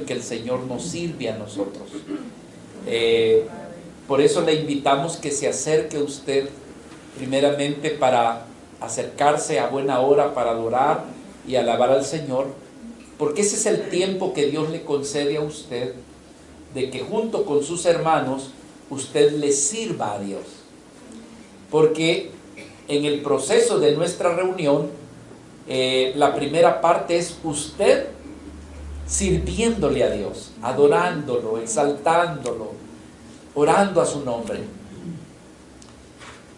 en que el Señor nos sirve a nosotros. Por eso le invitamos que se acerque usted primeramente para acercarse a buena hora para adorar y alabar al Señor, porque ese es el tiempo que Dios le concede a usted, de que junto con sus hermanos usted le sirva a Dios. Porque en el proceso de nuestra reunión, la primera parte es usted sirviéndole a Dios, adorándolo, exaltándolo, orando a su nombre.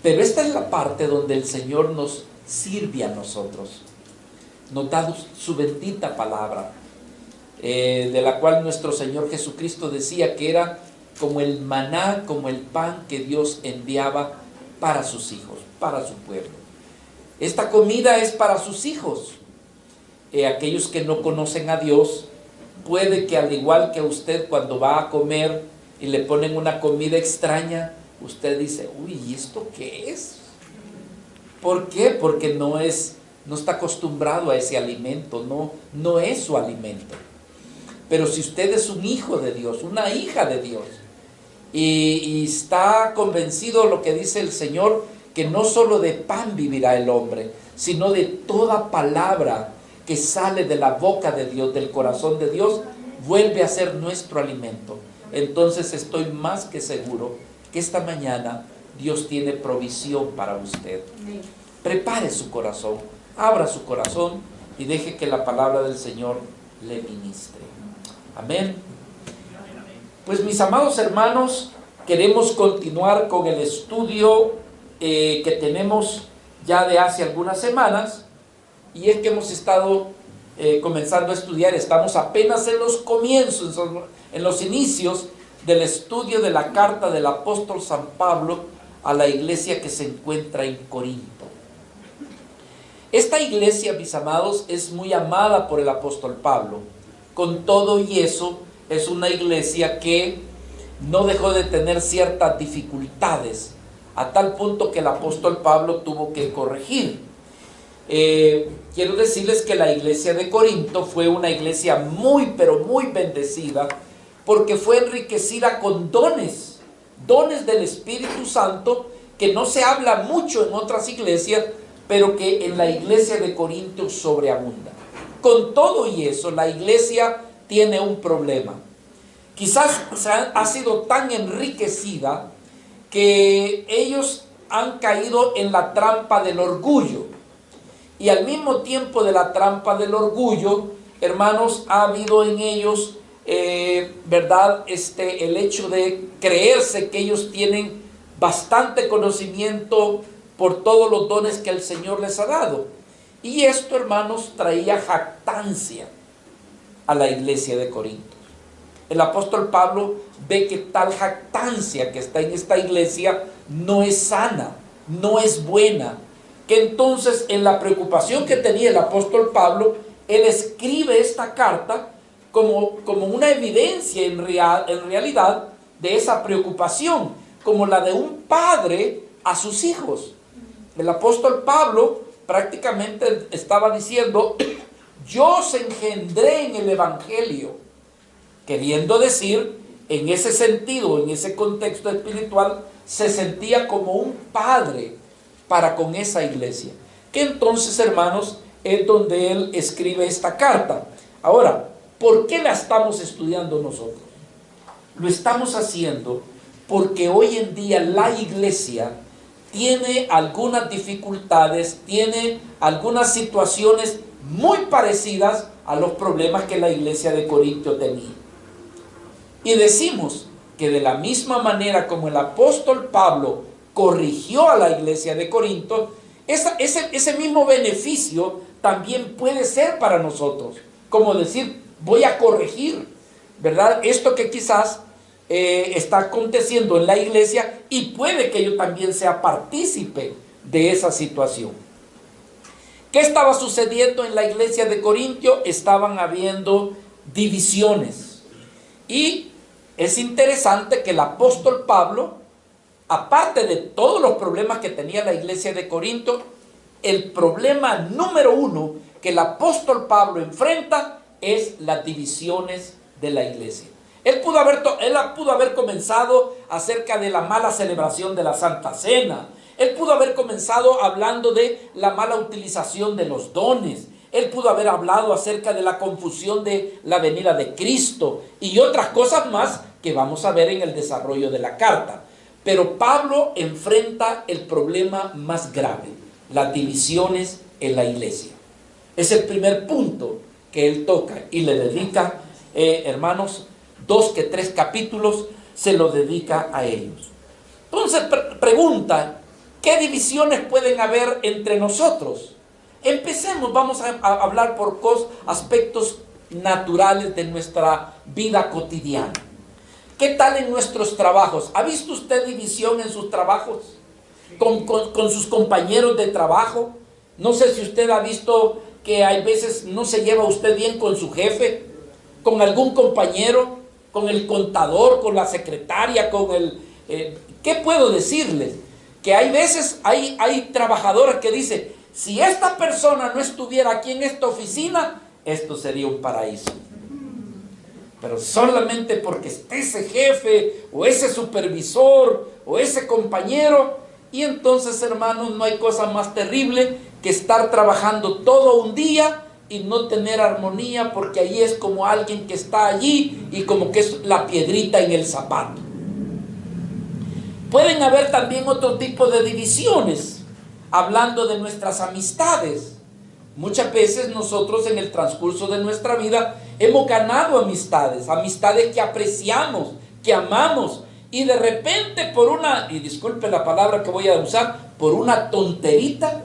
Pero esta es la parte donde el Señor nos sirve a nosotros. Nos da su bendita palabra, de la cual nuestro Señor Jesucristo decía que era como el maná, como el pan que Dios enviaba para sus hijos, para su pueblo. Esta comida es para sus hijos. Aquellos que no conocen a Dios, puede que al igual que usted cuando va a comer y le ponen una comida extraña, usted dice, uy, ¿y esto qué es? ¿Por qué? Porque no está acostumbrado a ese alimento, no es su alimento. Pero si usted es un hijo de Dios, una hija de Dios, y está convencido de lo que dice el Señor, que no solo de pan vivirá el hombre, sino de toda palabra que sale de la boca de Dios, del corazón de Dios, vuelve a ser nuestro alimento. Entonces estoy más que seguro que esta mañana Dios tiene provisión para usted. Prepare su corazón, abra su corazón y deje que la palabra del Señor le ministre. Amén. Pues mis amados hermanos, queremos continuar con el estudio que tenemos ya de hace algunas semanas, y es que hemos estado comenzando a estudiar, estamos apenas en los comienzos, en los inicios del estudio de la carta del apóstol San Pablo a la iglesia que se encuentra en Corinto. Esta iglesia, mis amados, es muy amada por el apóstol Pablo. Con todo y eso, es una iglesia que no dejó de tener ciertas dificultades, a tal punto que el apóstol Pablo tuvo que corregir. Quiero decirles que la iglesia de Corinto fue una iglesia muy, pero muy bendecida, porque fue enriquecida con dones del Espíritu Santo, que no se habla mucho en otras iglesias, pero que en la iglesia de Corinto sobreabunda. Con todo y eso, la iglesia tiene un problema. Quizás ha sido tan enriquecida que ellos han caído en la trampa del orgullo. Y al mismo tiempo de la trampa del orgullo, hermanos, ha habido en ellos, ¿verdad? El hecho de creerse que ellos tienen bastante conocimiento por todos los dones que el Señor les ha dado. Y esto, hermanos, traía jactancia a la iglesia de Corinto. El apóstol Pablo ve que tal jactancia que está en esta iglesia no es sana, no es buena. Que entonces, en la preocupación que tenía el apóstol Pablo, él escribe esta carta como una evidencia en realidad de esa preocupación, como la de un padre a sus hijos. El apóstol Pablo prácticamente estaba diciendo, yo os engendré en el evangelio, queriendo decir, en ese sentido, en ese contexto espiritual, se sentía como un padre para con esa iglesia. Que entonces, hermanos, es donde él escribe esta carta. Ahora, ¿por qué la estamos estudiando nosotros? Lo estamos haciendo porque hoy en día la iglesia tiene algunas dificultades, tiene algunas situaciones muy parecidas a los problemas que la iglesia de Corinto tenía. Y decimos que de la misma manera como el apóstol Pablo corrigió a la iglesia de Corinto, ese mismo beneficio también puede ser para nosotros. Como decir, voy a corregir, ¿verdad? Esto que quizás está aconteciendo en la iglesia, y puede que yo también sea partícipe de esa situación. ¿Qué estaba sucediendo en la iglesia de Corinto? Estaban habiendo divisiones. Y es interesante que el apóstol Pablo, aparte de todos los problemas que tenía la iglesia de Corinto, el problema número uno que el apóstol Pablo enfrenta es las divisiones de la iglesia. Él pudo haber comenzado acerca de la mala celebración de la Santa Cena. Él pudo haber comenzado hablando de la mala utilización de los dones. Él pudo haber hablado acerca de la confusión de la venida de Cristo y otras cosas más que vamos a ver en el desarrollo de la carta. Pero Pablo enfrenta el problema más grave, las divisiones en la iglesia. Es el primer punto que él toca y le dedica, hermanos, 2 que 3 capítulos se lo dedica a ellos. Entonces pregunta, ¿qué divisiones pueden haber entre nosotros? Empecemos, vamos a hablar por aspectos naturales de nuestra vida cotidiana. ¿Qué tal en nuestros trabajos? ¿Ha visto usted división en sus trabajos? ¿Con sus compañeros de trabajo? No sé si usted ha visto que hay veces no se lleva usted bien con su jefe, con algún compañero, con el contador, con la secretaria, ¿qué puedo decirles? Que hay veces, hay trabajadores que dicen, si esta persona no estuviera aquí en esta oficina, esto sería un paraíso. Pero solamente porque esté ese jefe, o ese supervisor, o ese compañero, y entonces, hermanos, no hay cosa más terrible que estar trabajando todo un día y no tener armonía, porque ahí es como alguien que está allí y como que es la piedrita en el zapato. Pueden haber también otro tipo de divisiones, hablando de nuestras amistades. Muchas veces nosotros en el transcurso de nuestra vida hemos ganado amistades que apreciamos, que amamos, y de repente por una, y disculpe la palabra que voy a usar, por una tonterita,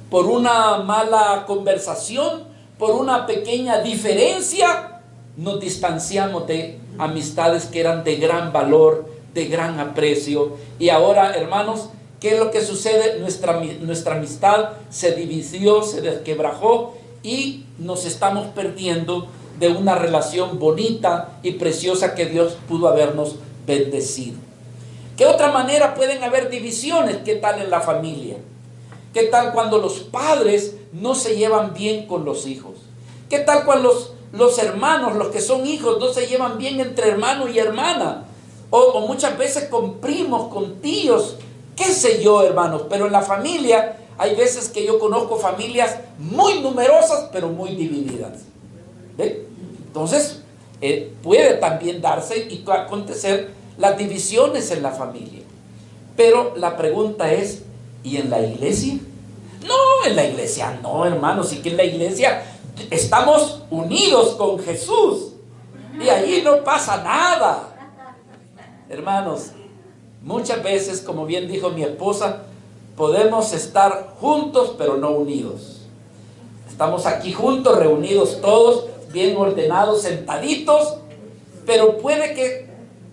por una mala conversación, por una pequeña diferencia, nos distanciamos de amistades que eran de gran valor, de gran aprecio. Y ahora, hermanos, ¿qué es lo que sucede? Nuestra amistad se dividió, se desquebrajó y nos estamos perdiendo de una relación bonita y preciosa que Dios pudo habernos bendecido. ¿Qué otra manera pueden haber divisiones? ¿Qué tal en la familia? ¿Qué tal cuando los padres no se llevan bien con los hijos? ¿Qué tal cuando los hermanos, los que son hijos, no se llevan bien entre hermano y hermana? O muchas veces con primos, con tíos, qué sé yo, hermanos. Pero en la familia hay veces que yo conozco familias muy numerosas, pero muy divididas. ¿Ve? Entonces, puede también darse y acontecer las divisiones en la familia. Pero la pregunta es, ¿y en la iglesia? No, en la iglesia no, hermanos. Y que en la iglesia estamos unidos con Jesús. Y ahí no pasa nada. Hermanos, muchas veces, como bien dijo mi esposa, podemos estar juntos, pero no unidos. Estamos aquí juntos, reunidos todos, bien ordenados, sentaditos, pero puede que,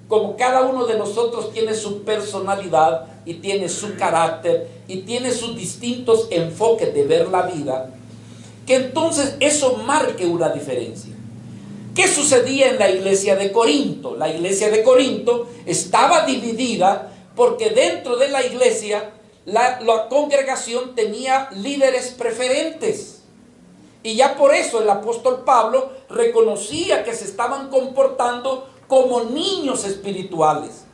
como cada uno de nosotros tiene su personalidad y tiene su carácter y tiene sus distintos enfoques de ver la vida, que entonces eso marque una diferencia. ¿Qué sucedía en la iglesia de Corinto? La iglesia de Corinto estaba dividida porque dentro de la iglesia la congregación tenía líderes preferentes. Y ya por eso el apóstol Pablo reconocía que se estaban comportando como niños espirituales.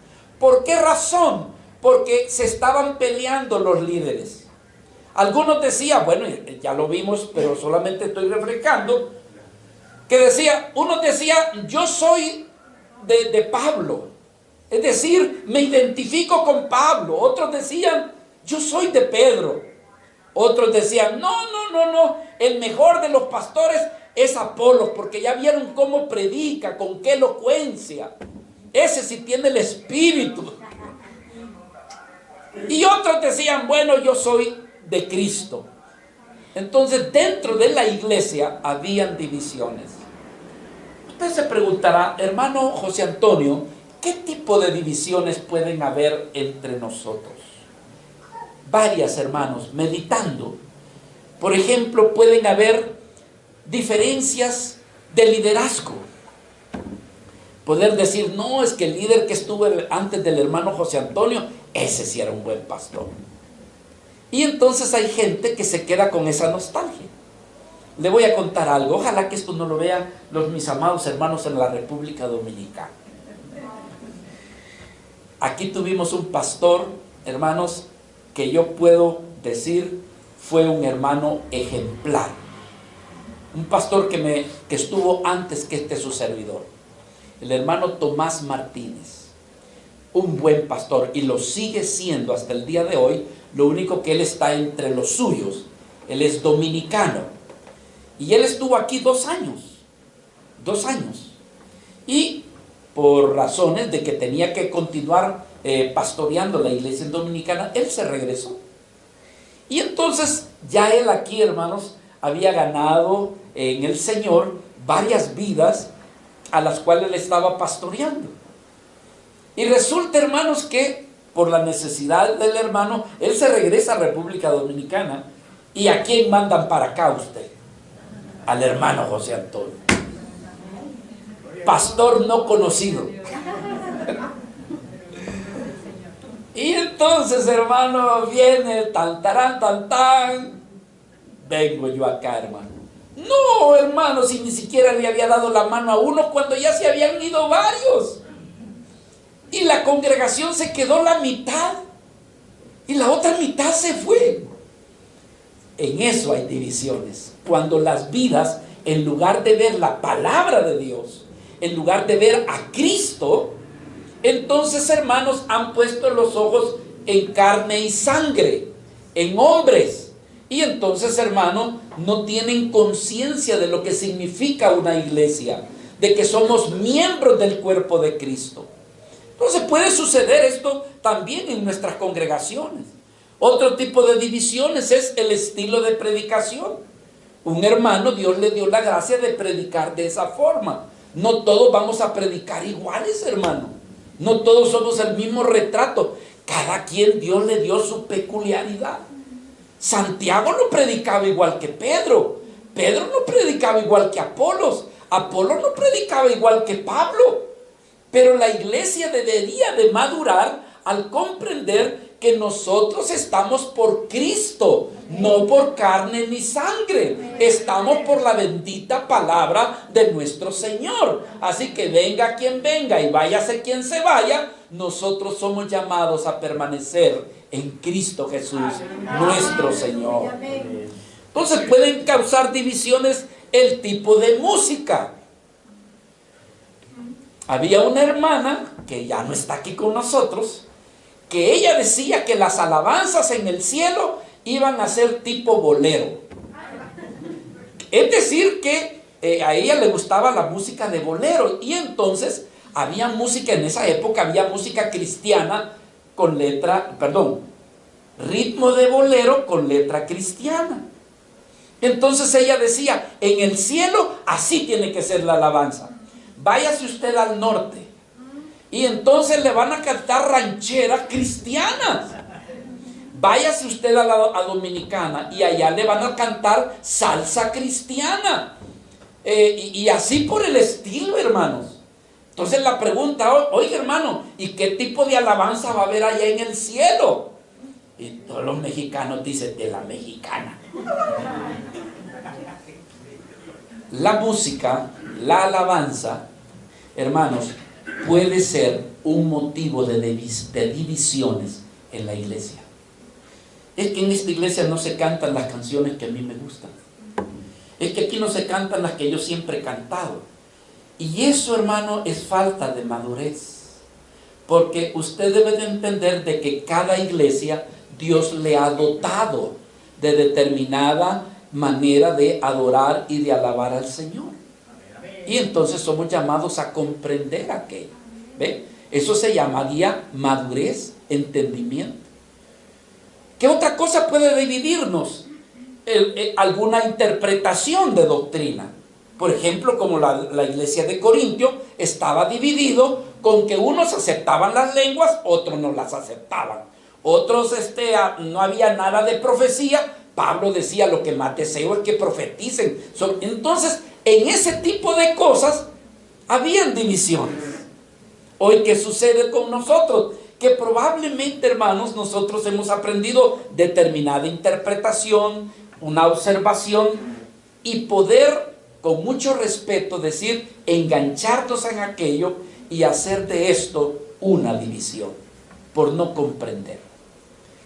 ¿Por qué razón? Porque se estaban peleando los líderes. Algunos decían, bueno, ya lo vimos, pero solamente estoy refrescando, que decía, unos decían, yo soy de Pablo, es decir, me identifico con Pablo. Otros decían, yo soy de Pedro. Otros decían, no, el mejor de los pastores es Apolos, porque ya vieron cómo predica, con qué elocuencia. Ese sí tiene el espíritu. Y otros decían, bueno, yo soy de Cristo. Entonces, dentro de la iglesia habían divisiones. Usted se preguntará, hermano José Antonio, ¿qué tipo de divisiones pueden haber entre nosotros? Varias, hermanos, meditando. Por ejemplo, pueden haber diferencias de liderazgo. Poder decir, no, es que el líder que estuvo antes del hermano José Antonio, ese sí era un buen pastor. Y entonces hay gente que se queda con esa nostalgia. le voy a contar algo. Ojalá que esto no lo vean mis amados hermanos en la República Dominicana. Aquí tuvimos un pastor, hermanos, que yo puedo decir fue un hermano ejemplar. Un pastor que estuvo antes que su servidor. El hermano Tomás Martínez. Un buen pastor, y lo sigue siendo hasta el día de hoy. Lo único que él está entre los suyos. Él es dominicano. Y él estuvo aquí 2 años. 2 años. Y por razones de que tenía que continuar pastoreando la iglesia dominicana, él se regresó. Y entonces ya él aquí, hermanos, había ganado en el Señor varias vidas a las cuales él estaba pastoreando. Y resulta, hermanos, que por la necesidad del hermano, él se regresa a República Dominicana. ¿Y a quién mandan para acá usted? Al hermano José Antonio. Pastor no conocido. Y entonces, hermano, viene tan, vengo yo acá, hermano. No, hermano, si ni siquiera le había dado la mano a uno cuando ya se habían ido varios. Y la congregación se quedó la mitad. Y la otra mitad se fue. En eso hay divisiones. Cuando las vidas, en lugar de ver la palabra de Dios, en lugar de ver a Cristo, entonces, hermanos, han puesto los ojos en carne y sangre, en hombres. Y entonces, hermanos, no tienen conciencia de lo que significa una iglesia, de que somos miembros del cuerpo de Cristo. Entonces puede suceder esto también en nuestras congregaciones. Otro tipo de divisiones es el estilo de predicación. Un hermano, Dios le dio la gracia de predicar de esa forma. No todos vamos a predicar iguales, hermano. No todos somos el mismo retrato. Cada quien Dios le dio su peculiaridad. Santiago no predicaba igual que Pedro. Pedro no predicaba igual que Apolos. Apolos no predicaba igual que Pablo. Pero la iglesia debería de madurar al comprender que nosotros estamos por Cristo, no por carne ni sangre. Estamos por la bendita palabra de nuestro Señor. Así que venga quien venga y váyase quien se vaya, nosotros somos llamados a permanecer en Cristo Jesús, nuestro Señor. Entonces pueden causar divisiones el tipo de música. Había una hermana, que ya no está aquí con nosotros, que ella decía que las alabanzas en el cielo iban a ser tipo bolero. Es decir, que a ella le gustaba la música de bolero. Y entonces había música, en esa época había música cristiana con ritmo de bolero con letra cristiana. Entonces ella decía, en el cielo así tiene que ser la alabanza. Váyase usted al norte y entonces le van a cantar rancheras cristianas. Váyase usted a Dominicana y allá le van a cantar salsa cristiana. Y así por el estilo, hermanos. Entonces la pregunta, oiga hermano, ¿y qué tipo de alabanza va a haber allá en el cielo? Y todos los mexicanos dicen, de la mexicana. La música, la alabanza, hermanos, puede ser un motivo de divisiones en la iglesia. Es que en esta iglesia no se cantan las canciones que a mí me gustan. Es que aquí no se cantan las que yo siempre he cantado. Y eso, hermano, es falta de madurez. Porque usted debe de entender de que cada iglesia Dios le ha dotado de determinada manera de adorar y de alabar al Señor. Y entonces somos llamados a comprender aquello. ¿Ve? Eso se llamaría madurez, entendimiento. ¿Qué otra cosa puede dividirnos? Alguna interpretación de doctrina. Por ejemplo, como la iglesia de Corintio estaba dividido con que unos aceptaban las lenguas, otros no las aceptaban. Otros no había nada de profecía. Pablo decía, lo que más deseo es que profeticen. Entonces, en ese tipo de cosas habían divisiones. Hoy, ¿qué sucede con nosotros? Que probablemente, hermanos, nosotros hemos aprendido determinada interpretación, una observación, y poder, con mucho respeto, decir, engancharnos en aquello y hacer de esto una división, por no comprender.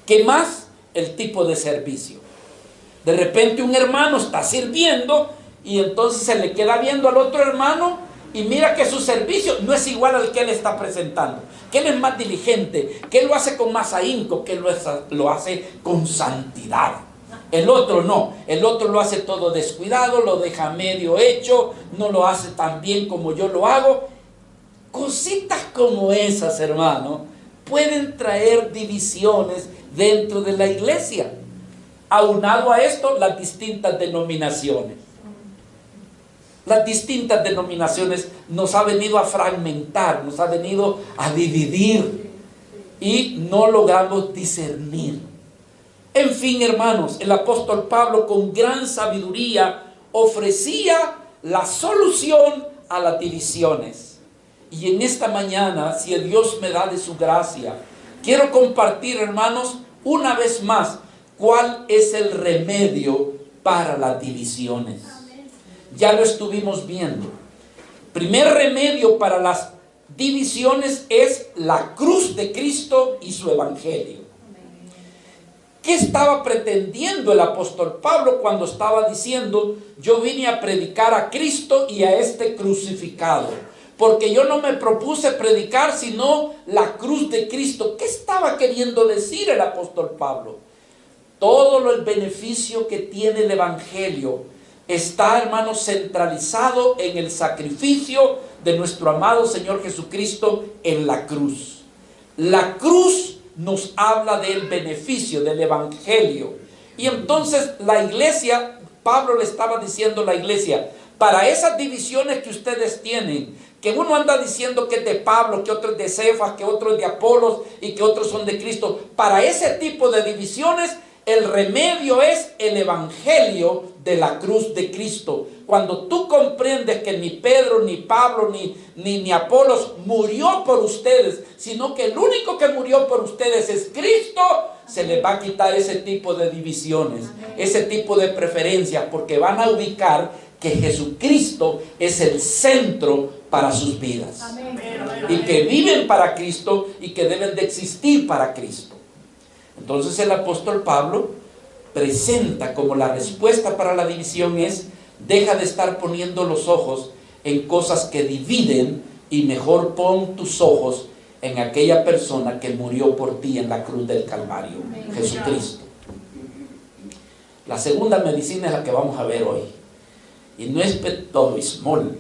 ¿Qué más? El tipo de servicio. De repente un hermano está sirviendo y entonces se le queda viendo al otro hermano y mira que su servicio no es igual al que él está presentando, que él es más diligente, que él lo hace con más ahínco, que él lo hace con santidad. El otro no, el otro lo hace todo descuidado, lo deja medio hecho, no lo hace tan bien como yo lo hago. Cositas como esas, hermano, pueden traer divisiones dentro de la iglesia. Aunado a esto, las distintas denominaciones. Las distintas denominaciones nos ha venido a fragmentar, nos ha venido a dividir y no logramos discernir. En fin, hermanos, el apóstol Pablo con gran sabiduría ofrecía la solución a las divisiones. Y en esta mañana, si el Dios me da de su gracia, quiero compartir, hermanos, una vez más, cuál es el remedio para las divisiones. Ya lo estuvimos viendo. Primer remedio para las divisiones es la cruz de Cristo y su evangelio. ¿Qué estaba pretendiendo el apóstol Pablo cuando estaba diciendo: yo vine a predicar a Cristo y a este crucificado? Porque yo no me propuse predicar sino la cruz de Cristo. ¿Qué estaba queriendo decir el apóstol Pablo? Todo el beneficio que tiene el evangelio está, hermanos, centralizado en el sacrificio de nuestro amado Señor Jesucristo en la cruz. La cruz nos habla del beneficio del evangelio. Y entonces la iglesia, Pablo le estaba diciendo a la iglesia, para esas divisiones que ustedes tienen, que uno anda diciendo que es de Pablo, que otro es de Cefas, que otro es de Apolos y que otros son de Cristo, para ese tipo de divisiones, el remedio es el evangelio de la cruz de Cristo. Cuando tú comprendes que ni Pedro, ni Pablo, ni Apolos murió por ustedes, sino que el único que murió por ustedes es Cristo, se les va a quitar ese tipo de divisiones, ese tipo de preferencias, porque van a ubicar que Jesucristo es el centro para sus vidas. Y que viven para Cristo y que deben de existir para Cristo. Entonces el apóstol Pablo presenta como la respuesta para la división es: deja de estar poniendo los ojos en cosas que dividen y mejor pon tus ojos en aquella persona que murió por ti en la cruz del Calvario, Jesucristo. La segunda medicina es la que vamos a ver hoy. Y no es Pepto-Bismol.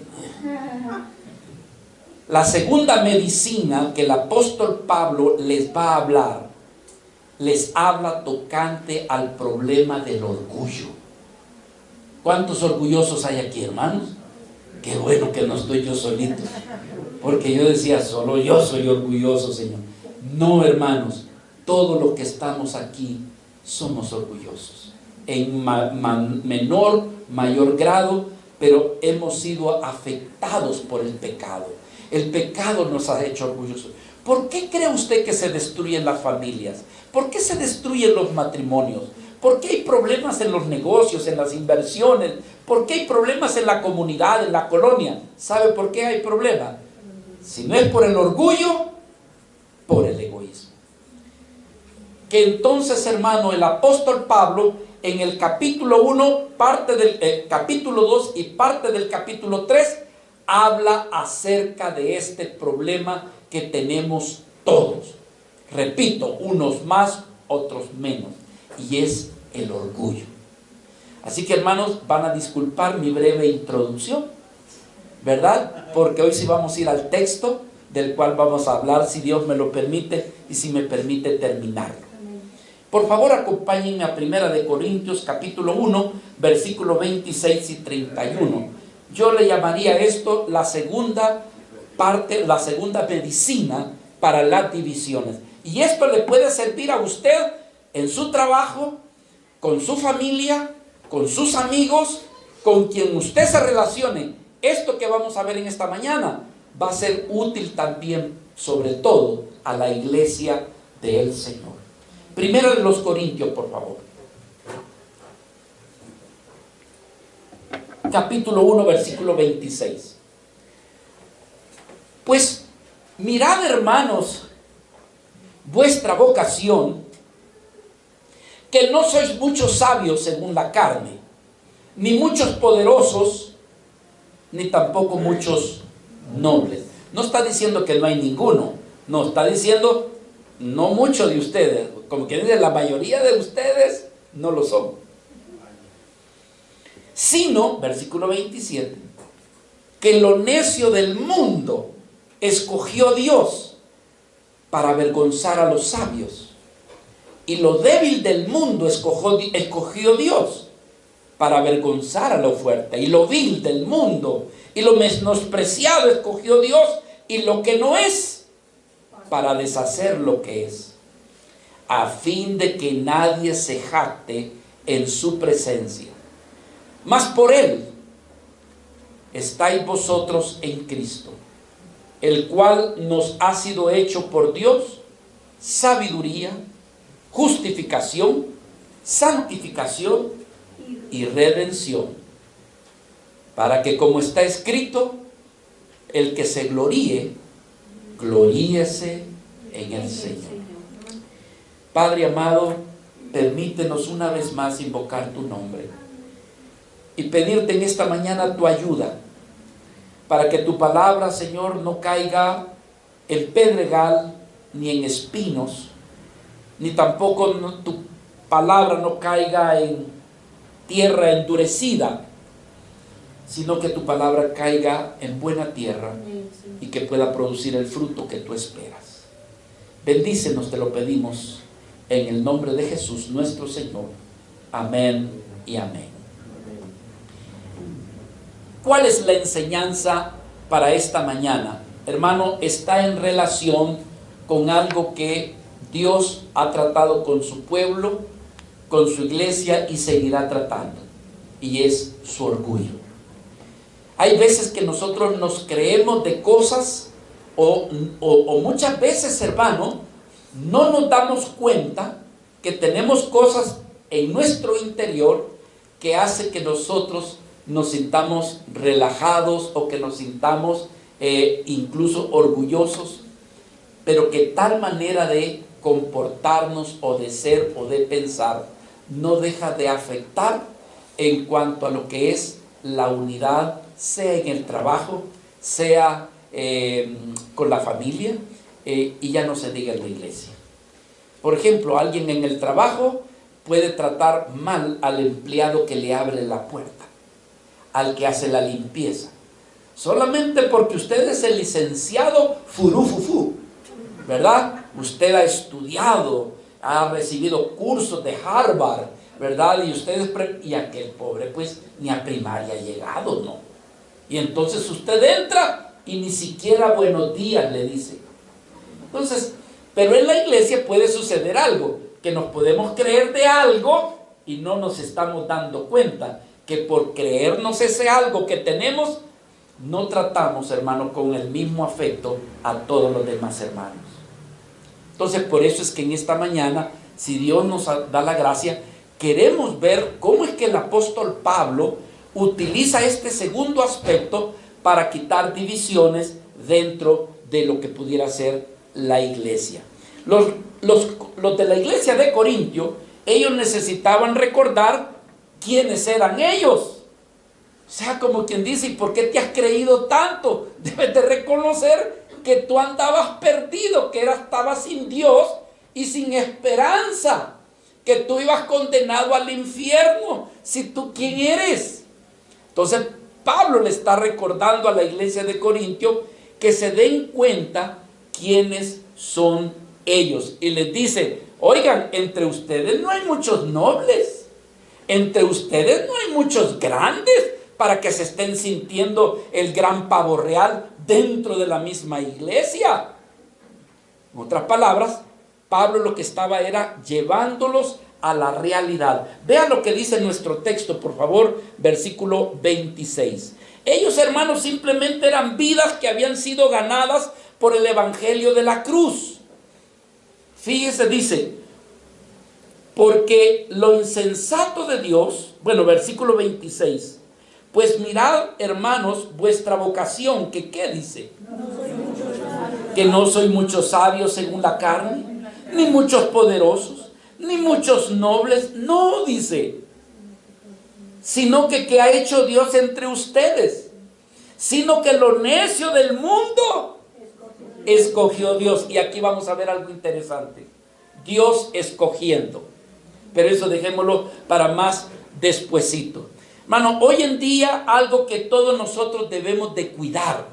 La segunda medicina que el apóstol Pablo les va a hablar, les habla tocante al problema del orgullo. ¿Cuántos orgullosos hay aquí, hermanos? Qué bueno que no estoy yo solito, porque yo decía, solo yo soy orgulloso, Señor. No, hermanos, todos los que estamos aquí somos orgullosos, en menor, mayor grado, pero hemos sido afectados por el pecado. El pecado nos ha hecho orgullosos. ¿Por qué cree usted que se destruyen las familias? ¿Por qué se destruyen los matrimonios? ¿Por qué hay problemas en los negocios, en las inversiones? ¿Por qué hay problemas en la comunidad, en la colonia? ¿Sabe por qué hay problemas? Si no es por el orgullo, por el egoísmo. Que entonces, hermano, el apóstol Pablo, en el capítulo 1, parte del capítulo 2 y parte del capítulo 3, habla acerca de este problema que tenemos todos. Repito, unos más, otros menos. Y es el orgullo. Así que, hermanos, van a disculpar mi breve introducción, ¿verdad? Porque hoy sí vamos a ir al texto del cual vamos a hablar, si Dios me lo permite y si me permite terminarlo. Por favor, acompáñenme a 1 Corintios capítulo 1, versículos 26 y 31. Yo le llamaría esto la segunda parte, la segunda medicina para las divisiones. Y esto le puede servir a usted en su trabajo, con su familia, con sus amigos, con quien usted se relacione. Esto que vamos a ver en esta mañana va a ser útil también, sobre todo, a la iglesia del Señor. 1 Corintios, por favor. capítulo 1, versículo 26. Pues mirad, hermanos, vuestra vocación, que no sois muchos sabios según la carne, ni muchos poderosos, ni tampoco muchos nobles. No está diciendo que no hay ninguno, no, está diciendo no muchos de ustedes, como que dice la mayoría de ustedes no lo son. Sino, versículo 27, que lo necio del mundo escogió Dios para avergonzar a los sabios, y lo débil del mundo escogió Dios para avergonzar a lo fuerte, y lo vil del mundo y lo menospreciado escogió Dios, y lo que no es, para deshacer lo que es, a fin de que nadie se jacte en su presencia. Mas por él estáis vosotros en Cristo, el cual nos ha sido hecho por Dios sabiduría, justificación, santificación y redención, para que, como está escrito, el que se gloríe, gloríese en el Señor. Padre amado, permítenos una vez más invocar tu nombre y pedirte en esta mañana tu ayuda, para que tu palabra, Señor, no caiga en pedregal ni en espinos, ni tampoco tu palabra no caiga en tierra endurecida, sino que tu palabra caiga en buena tierra y que pueda producir el fruto que tú esperas. Bendícenos, te lo pedimos, en el nombre de Jesús nuestro Señor. Amén y amén. ¿Cuál es la enseñanza para esta mañana? Hermano, está en relación con algo que Dios ha tratado con su pueblo, con su iglesia, y seguirá tratando, y es su orgullo. Hay veces que nosotros nos creemos de cosas o muchas veces, hermano, no nos damos cuenta que tenemos cosas en nuestro interior que hace que nosotros nos sintamos relajados o que nos sintamos incluso orgullosos, pero que tal manera de comportarnos o de ser o de pensar no deja de afectar en cuanto a lo que es la unidad, sea en el trabajo, sea con la familia, y ya no se diga en la iglesia. Por ejemplo, alguien en el trabajo puede tratar mal al empleado que le abre la puerta, al que hace la limpieza, solamente porque usted es el licenciado furufufú, ¿verdad? Usted ha estudiado, ha recibido cursos de Harvard, ¿verdad? Y aquel pobre pues ni a primaria ha llegado, ¿no? Y entonces usted entra y ni siquiera buenos días le dice. Entonces, pero en la iglesia puede suceder algo, que nos podemos creer de algo y no nos estamos dando cuenta que por creernos ese algo que tenemos, no tratamos, hermano, con el mismo afecto a todos los demás hermanos. Entonces, por eso es que en esta mañana, si Dios nos da la gracia, queremos ver cómo es que el apóstol Pablo utiliza este segundo aspecto para quitar divisiones dentro de lo que pudiera ser la iglesia. Los de la iglesia de Corintio, ellos necesitaban recordar quiénes eran ellos. O sea, como quien dice, ¿y por qué te has creído tanto? Debes de reconocer que tú andabas perdido, que estabas sin Dios y sin esperanza, que tú ibas condenado al infierno. Si tú, ¿quién eres? Entonces Pablo le está recordando a la iglesia de Corintio que se den cuenta quiénes son ellos, y les dice: oigan, entre ustedes no hay muchos nobles, entre ustedes no hay muchos grandes para que se estén sintiendo el gran pavo real dentro de la misma iglesia. En otras palabras, Pablo lo que estaba era llevándolos a la realidad. Vean lo que dice nuestro texto, por favor, versículo 26. Ellos, hermanos, simplemente eran vidas que habían sido ganadas por el evangelio de la cruz. Fíjese, dice: porque lo insensato de Dios, bueno, versículo 26, Pues mirad, hermanos, vuestra vocación, que ¿qué dice? Que no soy muchos sabios según la carne, ni muchos poderosos, ni muchos nobles, no dice, sino que ha hecho Dios entre ustedes, sino que lo necio del mundo escogió Dios. Y aquí vamos a ver algo interesante, Dios escogiendo, pero eso dejémoslo para más despuesito. Hermano, hoy en día algo que todos nosotros debemos de cuidar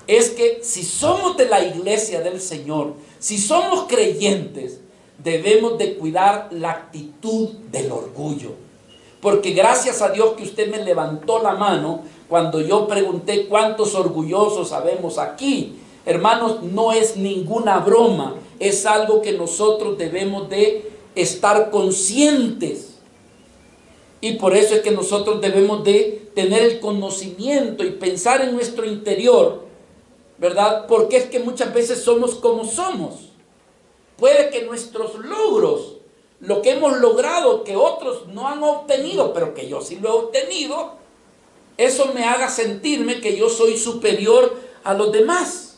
es que si somos de la iglesia del Señor, si somos creyentes, debemos de cuidar la actitud del orgullo. Porque gracias a Dios que usted me levantó la mano cuando yo pregunté cuántos orgullosos habemos aquí. Hermanos, no es ninguna broma, es algo que nosotros debemos de estar conscientes. Y por eso es que nosotros debemos de tener el conocimiento y pensar en nuestro interior, ¿verdad? Porque es que muchas veces somos como somos. Puede que nuestros logros, lo que hemos logrado, que otros no han obtenido, pero que yo sí lo he obtenido, eso me haga sentirme que yo soy superior a los demás.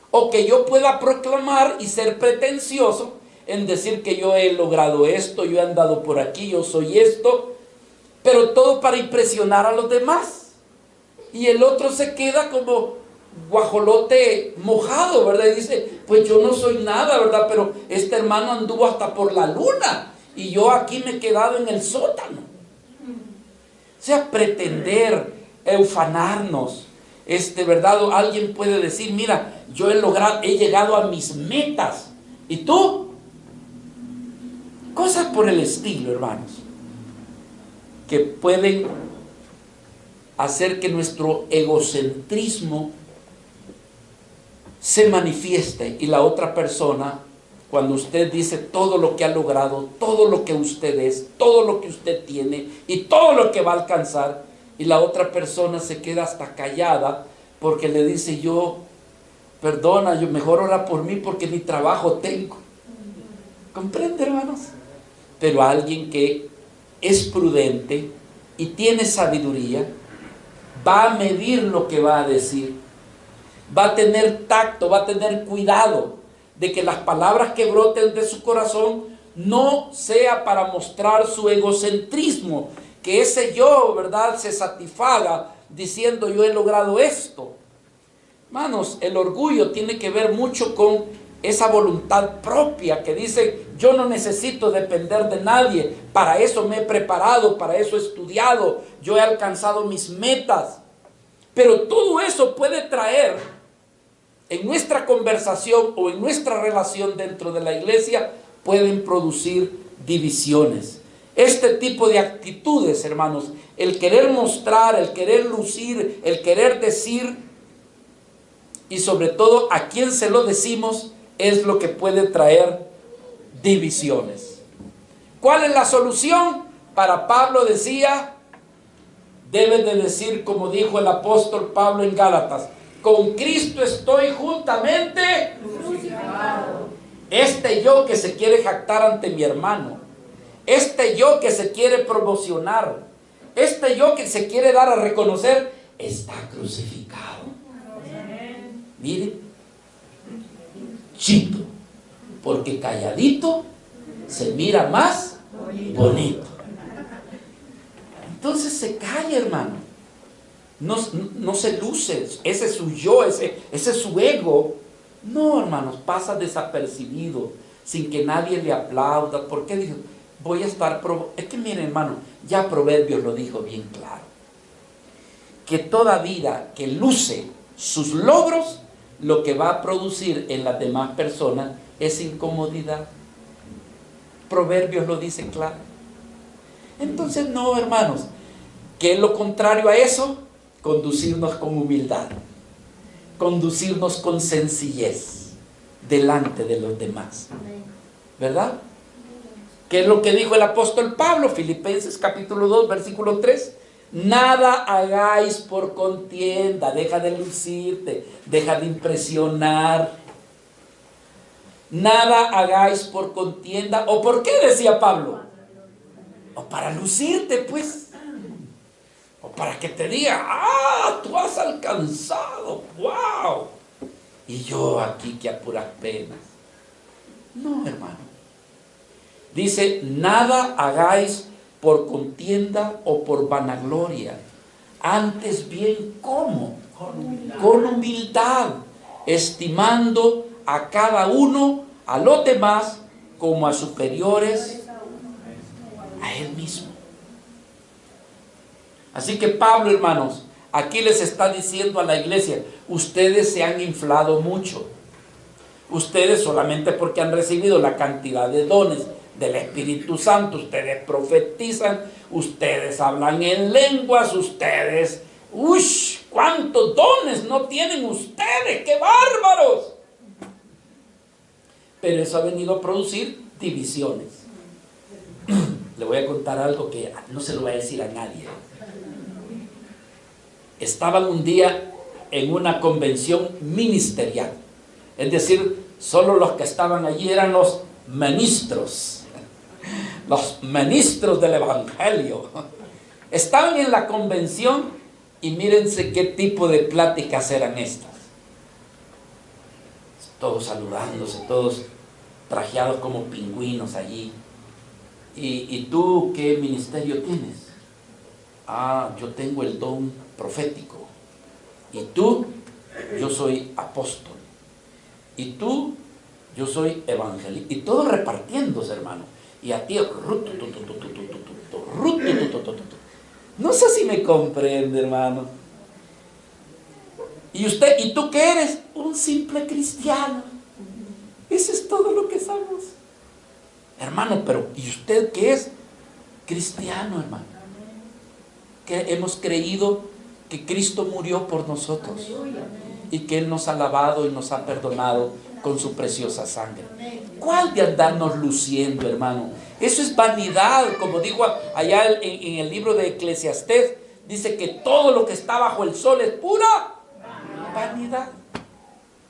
O que yo pueda proclamar y ser pretencioso en decir que yo he logrado esto, yo he andado por aquí, yo soy esto, pero todo para impresionar a los demás. Y el otro se queda como guajolote mojado, ¿verdad? Y dice, pues yo no soy nada, ¿verdad? Pero este hermano anduvo hasta por la luna y yo aquí me he quedado en el sótano. O sea, pretender, ufanarnos, ¿verdad? Alguien puede decir, mira, yo he llegado a mis metas. ¿Y tú? Cosas por el estilo, hermanos, que pueden hacer que nuestro egocentrismo se manifieste y la otra persona, cuando usted dice todo lo que ha logrado, todo lo que usted es, todo lo que usted tiene y todo lo que va a alcanzar, y la otra persona se queda hasta callada porque le dice, perdona, yo mejor ora por mí porque ni trabajo tengo. ¿Comprende, hermanos? Pero alguien que es prudente y tiene sabiduría, va a medir lo que va a decir, va a tener tacto, va a tener cuidado de que las palabras que broten de su corazón no sea para mostrar su egocentrismo, que ese yo, ¿verdad?, se satisfaga diciendo yo he logrado esto. Hermanos, el orgullo tiene que ver mucho con esa voluntad propia que dice, yo no necesito depender de nadie, para eso me he preparado, para eso he estudiado, yo he alcanzado mis metas. Pero todo eso puede traer en nuestra conversación o en nuestra relación dentro de la iglesia, pueden producir divisiones. Este tipo de actitudes, hermanos, el querer mostrar, el querer lucir, el querer decir, y sobre todo a quién se lo decimos, es lo que puede traer divisiones. ¿Cuál es la solución? Para Pablo decía, debes de decir como dijo el apóstol Pablo en Gálatas, con Cristo estoy juntamente crucificado. Este yo que se quiere jactar ante mi hermano, este yo que se quiere promocionar, este yo que se quiere dar a reconocer, está crucificado. Mire, chito, porque calladito se mira más bonito. Entonces se calla, hermano. No se luce, ese es su yo, ese es su ego. No, hermanos, pasa desapercibido, sin que nadie le aplauda. ¿Por qué dijo? Voy a estar... Es que miren, hermano, ya Proverbios lo dijo bien claro. Que toda vida que luce sus logros, lo que va a producir en las demás personas es incomodidad. Proverbios lo dice claro. Entonces, no, hermanos, ¿qué es lo contrario a eso? Conducirnos con humildad, conducirnos con sencillez delante de los demás, ¿verdad? ¿Qué es lo que dijo el apóstol Pablo? Filipenses capítulo 2, versículo 3. Nada hagáis por contienda, deja de lucirte, deja de impresionar. Nada hagáis por contienda, ¿o por qué decía Pablo? O para lucirte, pues. o para que te diga, tú has alcanzado, wow. Y yo aquí que a puras penas. No, hermano. Dice, nada hagáis por contienda o por vanagloria. Antes bien, ¿cómo? Con humildad, estimando a cada uno, a los demás, como a superiores a él mismo. Así que Pablo, hermanos, aquí les está diciendo a la iglesia, ustedes se han inflado mucho. Ustedes solamente porque han recibido la cantidad de dones del Espíritu Santo, ustedes profetizan, ustedes hablan en lenguas, ustedes, ¡cuántos dones no tienen ustedes! ¡Qué bárbaros! Pero eso ha venido a producir divisiones. Le voy a contar algo que no se lo voy a decir a nadie. Estaban un día en una convención ministerial. Es decir, solo los que estaban allí eran los ministros del Evangelio. Estaban en la convención y mírense qué tipo de pláticas eran estas. Todos saludándose, todos trajeados como pingüinos allí. ¿Y tú qué ministerio tienes? Yo tengo el don profético. ¿Y tú? Yo soy apóstol. ¿Y tú? Yo soy evangelista. Y todos repartiéndose, hermano. Y a ti, no sé si me comprende, hermano. ¿Y tú qué eres? Un simple cristiano. Eso es todo lo que somos. Hermano, pero ¿y usted qué es? Cristiano, hermano. Que hemos creído que Cristo murió por nosotros y que Él nos ha lavado y nos ha perdonado con su preciosa sangre. ¿Cuál de andarnos luciendo, hermano? Eso es vanidad, como dijo allá en el libro de Eclesiastés, dice que todo lo que está bajo el sol es pura vanidad.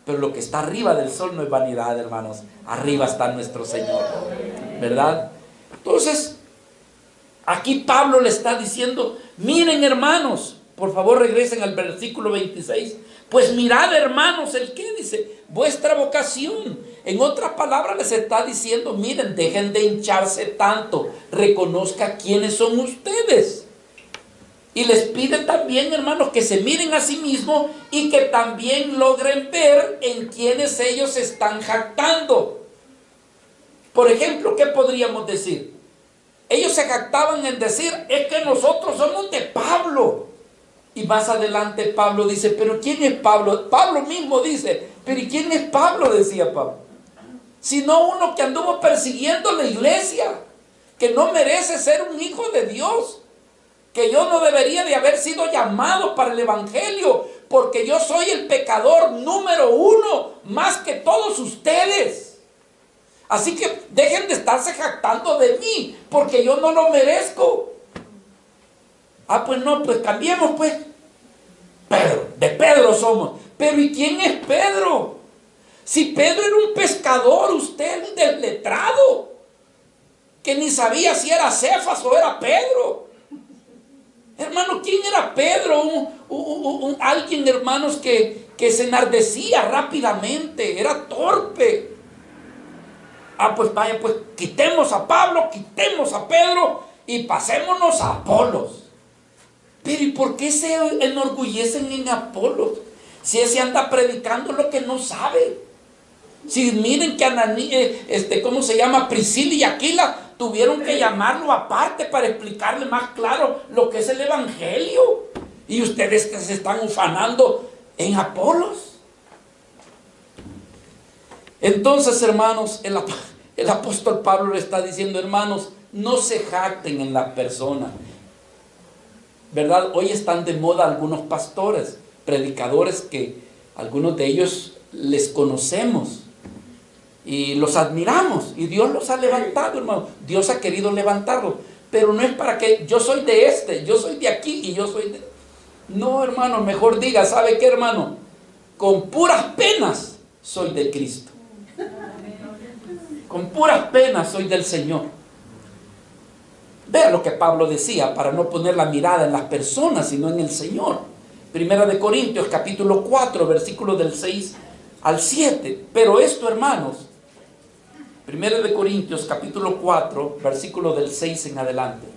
Pero lo que está arriba del sol no es vanidad, hermanos. Arriba está nuestro Señor, ¿verdad? Entonces, aquí Pablo le está diciendo, miren, hermanos, por favor regresen al versículo 26. Pues mirad, hermanos, ¿el qué dice? Vuestra vocación. En otras palabras les está diciendo, miren, dejen de hincharse tanto, reconozca quiénes son ustedes. Y les pide también, hermanos, que se miren a sí mismos y que también logren ver en quienes ellos se están jactando. Por ejemplo, ¿qué podríamos decir? Ellos se jactaban en decir, es que nosotros somos de Pablo. Y más adelante Pablo dice, pero ¿quién es Pablo? Pablo mismo dice, pero ¿y quién es Pablo? Decía Pablo. Sino uno que anduvo persiguiendo la iglesia, que no merece ser un hijo de Dios, que yo no debería de haber sido llamado para el evangelio, porque yo soy el pecador número 1, más que todos ustedes. Así que dejen de estarse jactando de mí, porque yo no lo merezco. Pues no, pues cambiemos pues. Pedro, de Pedro somos. Pero ¿y quién es Pedro? Si Pedro era un pescador, usted es un desletrado, que ni sabía si era Cefas o era Pedro. Hermano, ¿quién era Pedro? Alguien, hermanos, que se enardecía rápidamente, era torpe. Pues vaya, pues quitemos a Pablo, quitemos a Pedro y pasémonos a Apolos. Pero ¿y por qué se enorgullecen en Apolos? Si ese anda predicando lo que no sabe. Si miren que ¿cómo se llama? Priscila y Aquila tuvieron que llamarlo aparte para explicarle más claro lo que es el evangelio. Y ustedes que se están ufanando en Apolos. Entonces, hermanos, el apóstol Pablo le está diciendo, hermanos, no se jacten en la persona. ¿Verdad? Hoy están de moda algunos pastores, predicadores que algunos de ellos les conocemos y los admiramos y Dios los ha levantado, hermano. Dios ha querido levantarlos, pero no es para que yo soy de yo soy de aquí y yo soy de... No, hermano, mejor diga, ¿sabe qué, hermano? Con puras penas soy de Cristo. Con puras penas soy del Señor. Ver lo que Pablo decía para no poner la mirada en las personas, sino en el Señor. Primera de Corintios, capítulo 4, versículos del 6 al 7. Pero esto, hermanos, Primera de Corintios, capítulo 4, versículo del 6 en adelante.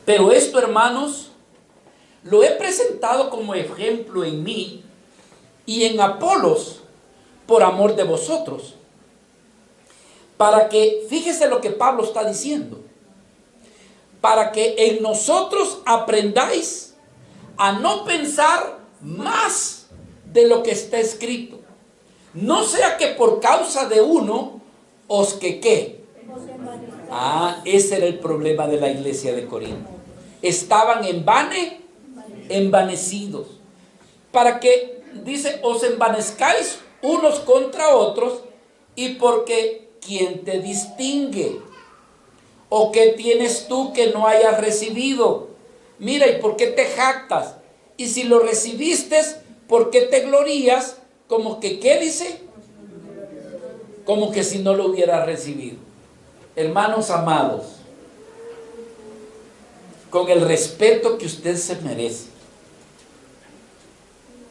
Pero esto, hermanos, lo he presentado como ejemplo en mí y en Apolos por amor de vosotros. Para que, fíjese lo que Pablo está diciendo, para que en nosotros aprendáis a no pensar más de lo que está escrito. No sea que por causa de uno os que ¿qué? Ese era el problema de la iglesia de Corinto. Estaban envanecidos. Para que, dice, os envanezcáis unos contra otros, y porque ¿quién te distingue? ¿O qué tienes tú que no hayas recibido? Mira, ¿y por qué te jactas? Y si lo recibiste, ¿por qué te glorías? Como que, ¿qué dice? Como que si no lo hubieras recibido. Hermanos amados, con el respeto que usted se merece,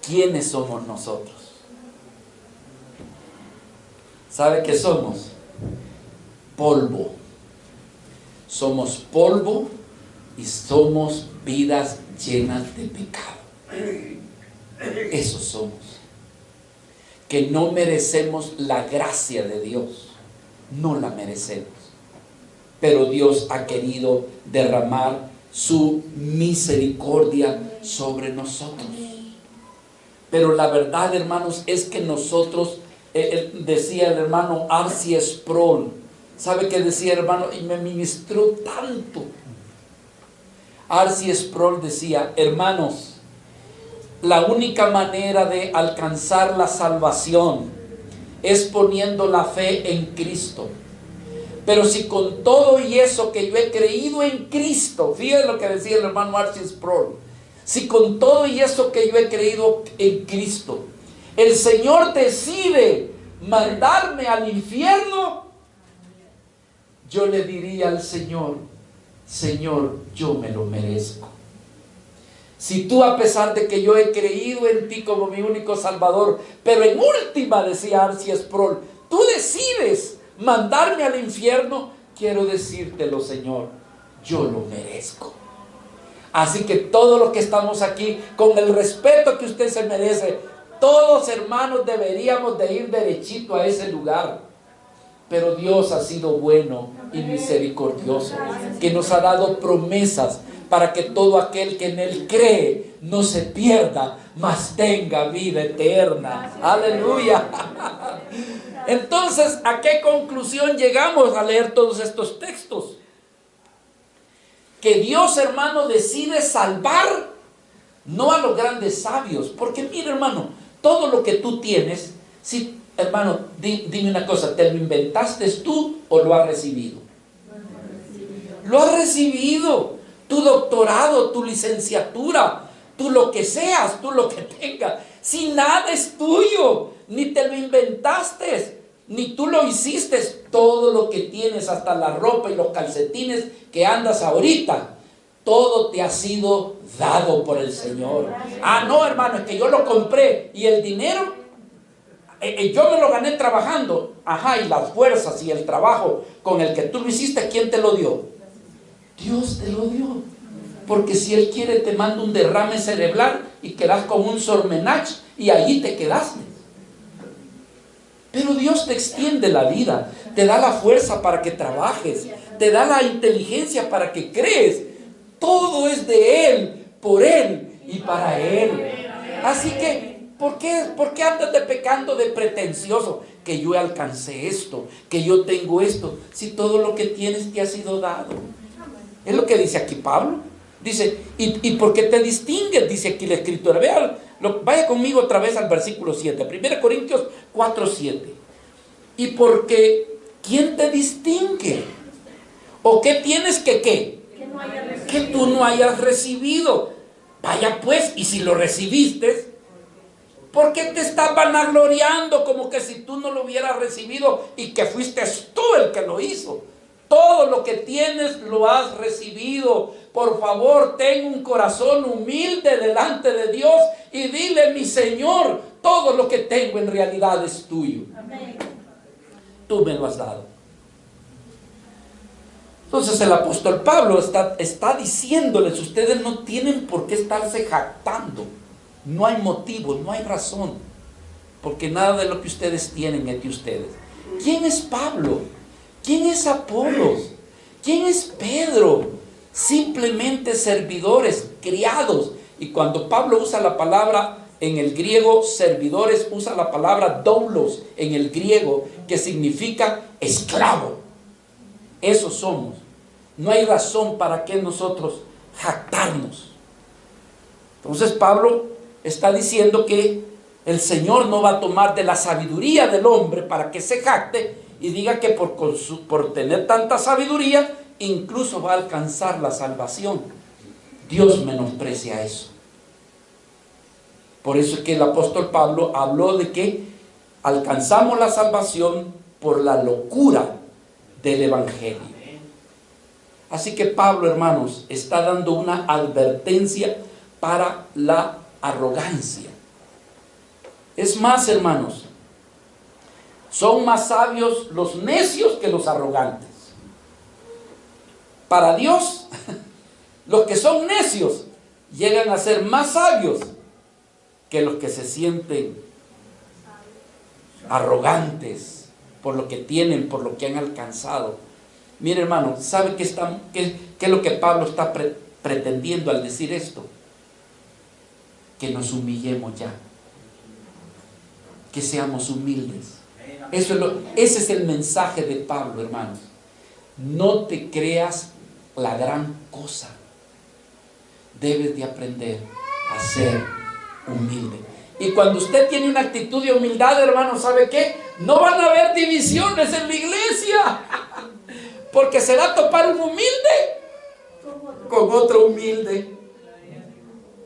¿quiénes somos nosotros? ¿Sabe qué somos? Polvo. Somos polvo y somos vidas llenas de pecado. Eso somos. Que no merecemos la gracia de Dios. No la merecemos. Pero Dios ha querido derramar su misericordia sobre nosotros. Pero la verdad, hermanos, es que nosotros, decía el hermano R.C. Sproul, ¿sabe qué decía, hermano? Y me ministró tanto. R.C. Sproul decía, hermanos, la única manera de alcanzar la salvación es poniendo la fe en Cristo. Pero si con todo y eso que yo he creído en Cristo, fíjense lo que decía el hermano R.C. Sproul, si con todo y eso que yo he creído en Cristo, el Señor decide mandarme al infierno, yo le diría al Señor, Señor, yo me lo merezco. Si tú, a pesar de que yo he creído en ti como mi único Salvador, pero en última, decía R.C. Sproul, tú decides mandarme al infierno, quiero decírtelo, Señor, yo lo merezco. Así que todos los que estamos aquí, con el respeto que usted se merece, todos, hermanos, deberíamos de ir derechito a ese lugar. Pero Dios ha sido bueno y misericordioso, que nos ha dado promesas para que todo aquel que en Él cree no se pierda, mas tenga vida eterna. Aleluya. Entonces, ¿a qué conclusión llegamos al leer todos estos textos? Que Dios, hermano, decide salvar no a los grandes sabios. Porque mira, hermano, todo lo que tú tienes, si, hermano, dime una cosa, ¿te lo inventaste tú o lo has recibido? Lo has recibido. Tu doctorado, tu licenciatura, tú lo que seas, tú lo que tengas. Si nada es tuyo, ni te lo inventaste, ni tú lo hiciste, todo lo que tienes, hasta la ropa y los calcetines que andas ahorita, todo te ha sido dado por el Señor. No, hermano, es que yo lo compré y el dinero, yo me lo gané trabajando. Y las fuerzas y el trabajo con el que tú lo hiciste, ¿quién te lo dio? Dios te lo dio. Porque si Él quiere, te manda un derrame cerebral y quedas como un sormenach y allí te quedaste. Pero Dios te extiende la vida, te da la fuerza para que trabajes, te da la inteligencia para que crees. Todo es de Él, por Él y para Él. Así que, ¿por qué andas de pecando de pretencioso? Que yo alcancé esto, que yo tengo esto, si todo lo que tienes te ha sido dado. Es lo que dice aquí Pablo. Dice, ¿y por qué te distingues? Dice aquí la escritura. Vaya conmigo otra vez al versículo 7. 1 Corintios 4, 7. ¿Y porque quién te distingue? ¿O qué tienes que qué? Que tú no hayas recibido. Vaya pues, y si lo recibiste, ¿por qué te estás vanagloriando como que si tú no lo hubieras recibido y que fuiste tú el que lo hizo. Todo lo que tienes lo has recibido. Por favor, ten un corazón humilde delante de Dios y dile: mi Señor, todo lo que tengo en realidad es tuyo. Amén. Tú me lo has dado. Entonces el apóstol Pablo está diciéndoles: ustedes no tienen por qué estarse jactando. No hay motivo, no hay razón. Porque nada de lo que ustedes tienen es de ustedes. ¿Quién es Pablo? ¿Quién es Apolos? ¿Quién es Pedro? Simplemente servidores, criados. Y cuando Pablo usa la palabra en el griego servidores, usa la palabra doulos en el griego, que significa esclavo. Eso somos. No hay razón para que nosotros jactarnos. Entonces Pablo está diciendo que el Señor no va a tomar de la sabiduría del hombre para que se jacte y diga que por tener tanta sabiduría incluso va a alcanzar la salvación. Dios menosprecia eso. Por eso es que el apóstol Pablo habló de que alcanzamos la salvación por la locura del evangelio. Así que Pablo, hermanos, está dando una advertencia para la arrogancia. Es más, hermanos, son más sabios los necios que los arrogantes. Para Dios, los que son necios llegan a ser más sabios que los que se sienten arrogantes por lo que tienen, por lo que han alcanzado. Mire, hermano, ¿sabe qué es lo que Pablo está pretendiendo al decir esto? Que nos humillemos ya, que seamos humildes. Ese es el mensaje de Pablo, hermanos. No te creas la gran cosa. Debes de aprender a ser humilde. Y cuando usted tiene una actitud de humildad, hermano, ¿sabe qué? No van a haber divisiones en la iglesia. Porque se va a topar un humilde con otro humilde.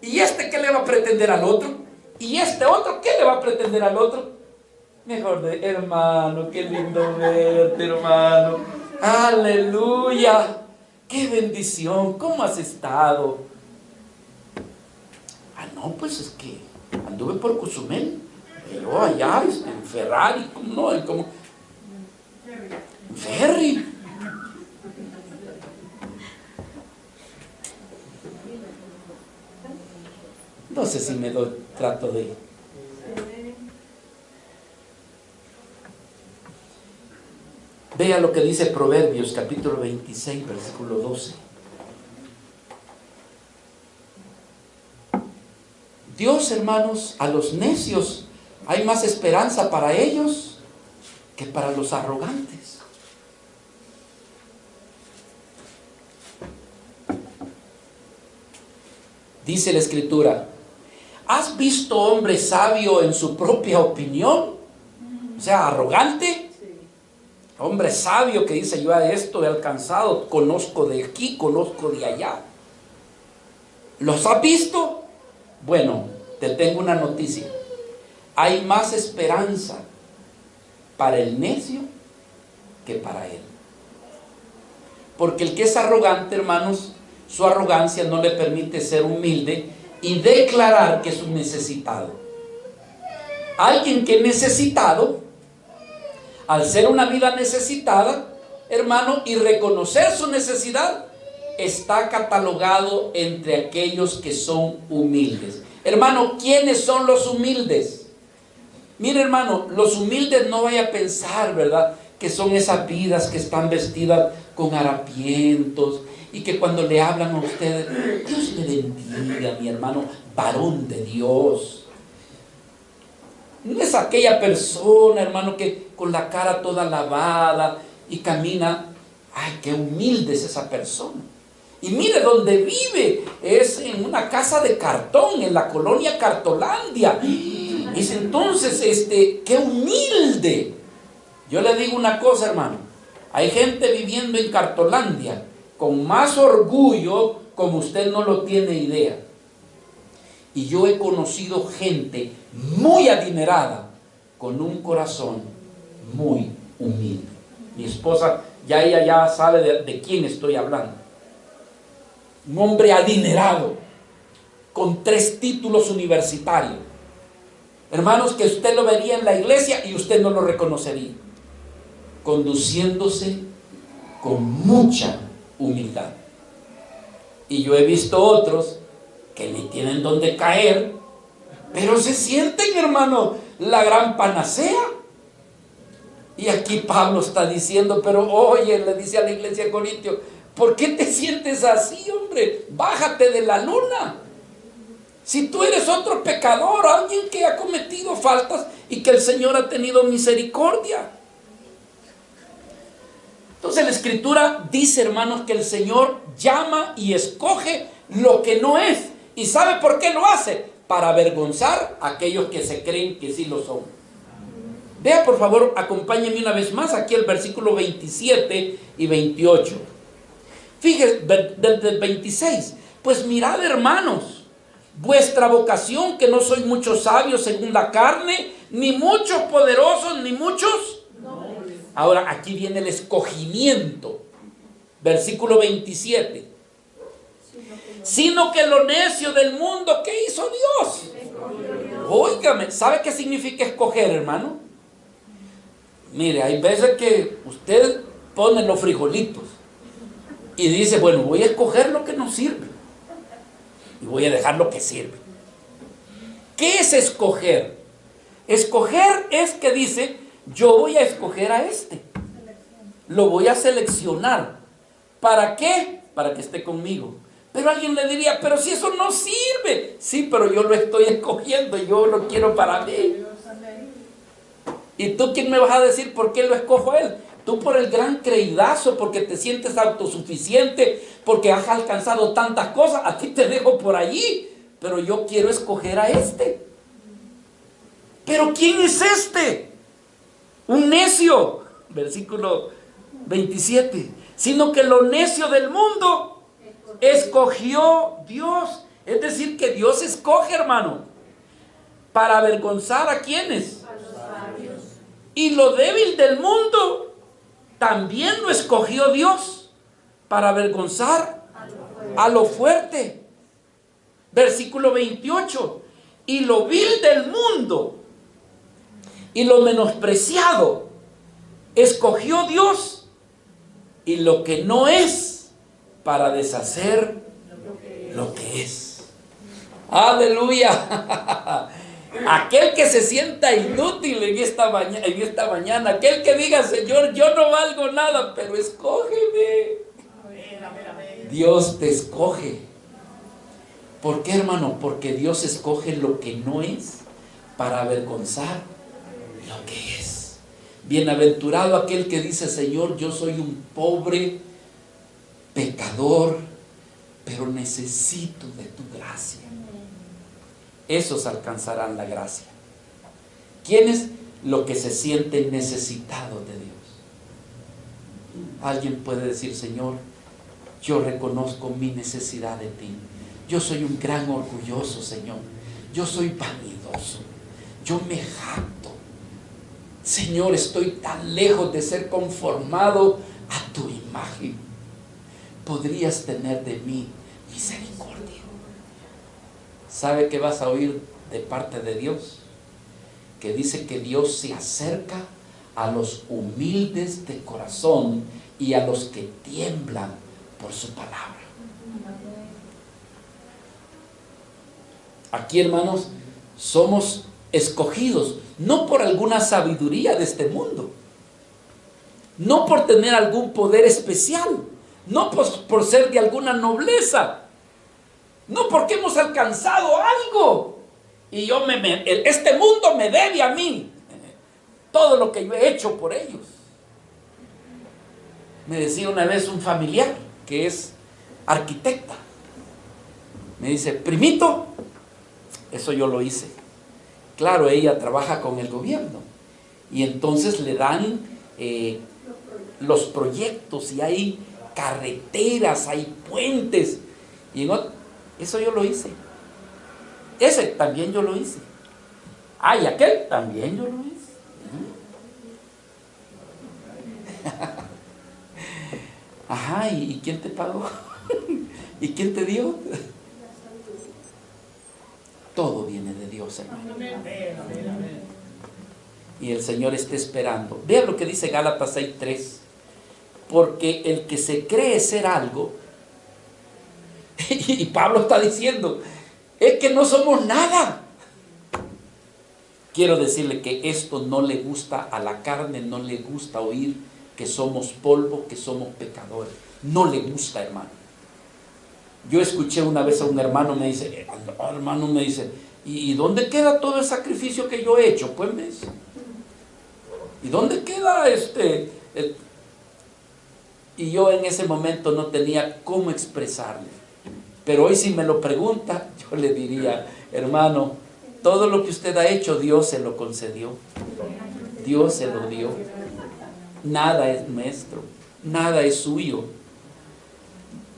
¿Y este qué le va a pretender al otro? ¿Y este otro qué le va a pretender al otro? Mejor hermano, qué lindo verte, hermano. Aleluya. Qué bendición. ¿Cómo has estado? No, pues es que anduve por Cozumel. Yo allá, en Ferrari, ¿cómo no? En ferry. No sé si me trato de... Vea lo que dice Proverbios, capítulo 26, versículo 12. Dios, hermanos, a los necios hay más esperanza para ellos que para los arrogantes. Dice la Escritura: ¿has visto hombre sabio en su propia opinión? O sea, arrogante. Hombre sabio que dice: yo a esto he alcanzado, conozco de aquí, conozco de allá. ¿Los has visto? Bueno, te tengo una noticia. Hay más esperanza para el necio que para él. Porque el que es arrogante, hermanos, su arrogancia no le permite ser humilde y declarar que es un necesitado. Alguien que es necesitado, al ser una vida necesitada, hermano, y reconocer su necesidad, está catalogado entre aquellos que son humildes. Hermano, ¿quiénes son los humildes? Mire, hermano, los humildes no vaya a pensar, ¿verdad?, que son esas vidas que están vestidas con harapientos y que cuando le hablan a ustedes, Dios le bendiga, mi hermano, varón de Dios. No es aquella persona, hermano, que con la cara toda lavada y camina. Ay, qué humilde es esa persona. Y mire dónde vive, es en una casa de cartón, en la colonia Cartolandia. Es entonces, qué humilde. Yo le digo una cosa, hermano, hay gente viviendo en Cartolandia con más orgullo como usted no lo tiene idea. Y yo he conocido gente muy adinerada con un corazón muy humilde. Mi esposa, ya ella ya sabe de quién estoy hablando. Un hombre adinerado, con 3 títulos universitarios. Hermanos, que usted lo vería en la iglesia y usted no lo reconocería. Conduciéndose con mucha humildad. Y yo he visto otros que ni tienen dónde caer, pero se sienten, hermano, la gran panacea. Y aquí Pablo está diciendo, pero oye, le dice a la iglesia de Corintio, ¿por qué te sientes así, hombre? Bájate de la luna. Si tú eres otro pecador, alguien que ha cometido faltas y que el Señor ha tenido misericordia. Entonces la Escritura dice, hermanos, que el Señor llama y escoge lo que no es. ¿Y sabe por qué lo hace? Para avergonzar a aquellos que se creen que sí lo son. Vea, por favor, acompáñenme una vez más aquí el versículo 27 y 28. Fíjese, desde el 26. Pues mirad, hermanos, vuestra vocación, que no sois muchos sabios según la carne, ni muchos poderosos, ni muchos. Ahora aquí viene el escogimiento. Versículo 27. Sino que lo necio del mundo, ¿qué hizo Dios? Óigame, ¿sabe qué significa escoger, hermano? Mire, hay veces que usted pone los frijolitos y dice, bueno, voy a escoger lo que no sirve y voy a dejar lo que sirve. ¿Qué es escoger? Escoger es que dice, yo voy a escoger a este. Lo voy a seleccionar. ¿Para qué? Para que esté conmigo. Pero alguien le diría, pero si eso no sirve. Sí, pero yo lo estoy escogiendo y yo lo quiero para mí. ¿Y tú quién me vas a decir por qué lo escojo a él? Tú por el gran creidazo, porque te sientes autosuficiente, porque has alcanzado tantas cosas, a ti te dejo por allí, pero yo quiero escoger a este. ¿Pero quién es este? Un necio, versículo 27, sino que lo necio del mundo escogió Dios. Es decir, que Dios escoge, hermano, para avergonzar a quienes. Y lo débil del mundo también lo escogió Dios para avergonzar a lo fuerte. Versículo 28. Y lo vil del mundo y lo menospreciado escogió Dios, y lo que no es, para deshacer lo que es. Aleluya. Aquel que se sienta inútil en esta mañana, aquel que diga, Señor, yo no valgo nada, pero escógeme. Dios te escoge. ¿Por qué, hermano? Porque Dios escoge lo que no es para avergonzar lo que es. Bienaventurado aquel que dice, Señor, yo soy un pobre pecador, pero necesito de tu gracia. Esos alcanzarán la gracia. ¿Quiénes? Los que se sienten necesitados de Dios. Alguien puede decir, Señor, yo reconozco mi necesidad de ti. Yo soy un gran orgulloso, Señor. Yo soy vanidoso. Yo me jacto. Señor, estoy tan lejos de ser conformado a tu imagen. Podrías tener de mí misericordia. ¿Sabe qué vas a oír de parte de Dios? Que dice que Dios se acerca a los humildes de corazón y a los que tiemblan por su palabra. Aquí, hermanos, somos escogidos no por alguna sabiduría de este mundo, no por tener algún poder especial, no por ser de alguna nobleza, no porque hemos alcanzado algo y este mundo me debe a mí todo lo que yo he hecho por ellos. Me decía una vez un familiar que es arquitecta, me dice, primito, eso yo lo hice. Claro, ella trabaja con el gobierno y entonces le dan los proyectos y hay carreteras, hay puentes y eso yo lo hice. Ese también yo lo hice. Y aquel también yo lo hice. Ajá, ¿y quién te pagó? ¿Y quién te dio? Todo viene de Dios, hermano. Y el Señor está esperando. Vean lo que dice Gálatas 6:3. Porque el que se cree ser algo, y Pablo está diciendo, es que no somos nada. Quiero decirle que esto no le gusta a la carne, no le gusta oír que somos polvo, que somos pecadores. No le gusta, hermano. Yo escuché una vez a un hermano, me dice, ¿y dónde queda todo el sacrificio que yo he hecho? Pues me dice, ¿y dónde queda Y yo en ese momento no tenía cómo expresarle. Pero hoy si me lo pregunta, yo le diría, hermano, todo lo que usted ha hecho, Dios se lo concedió. Dios se lo dio. Nada es nuestro, nada es suyo.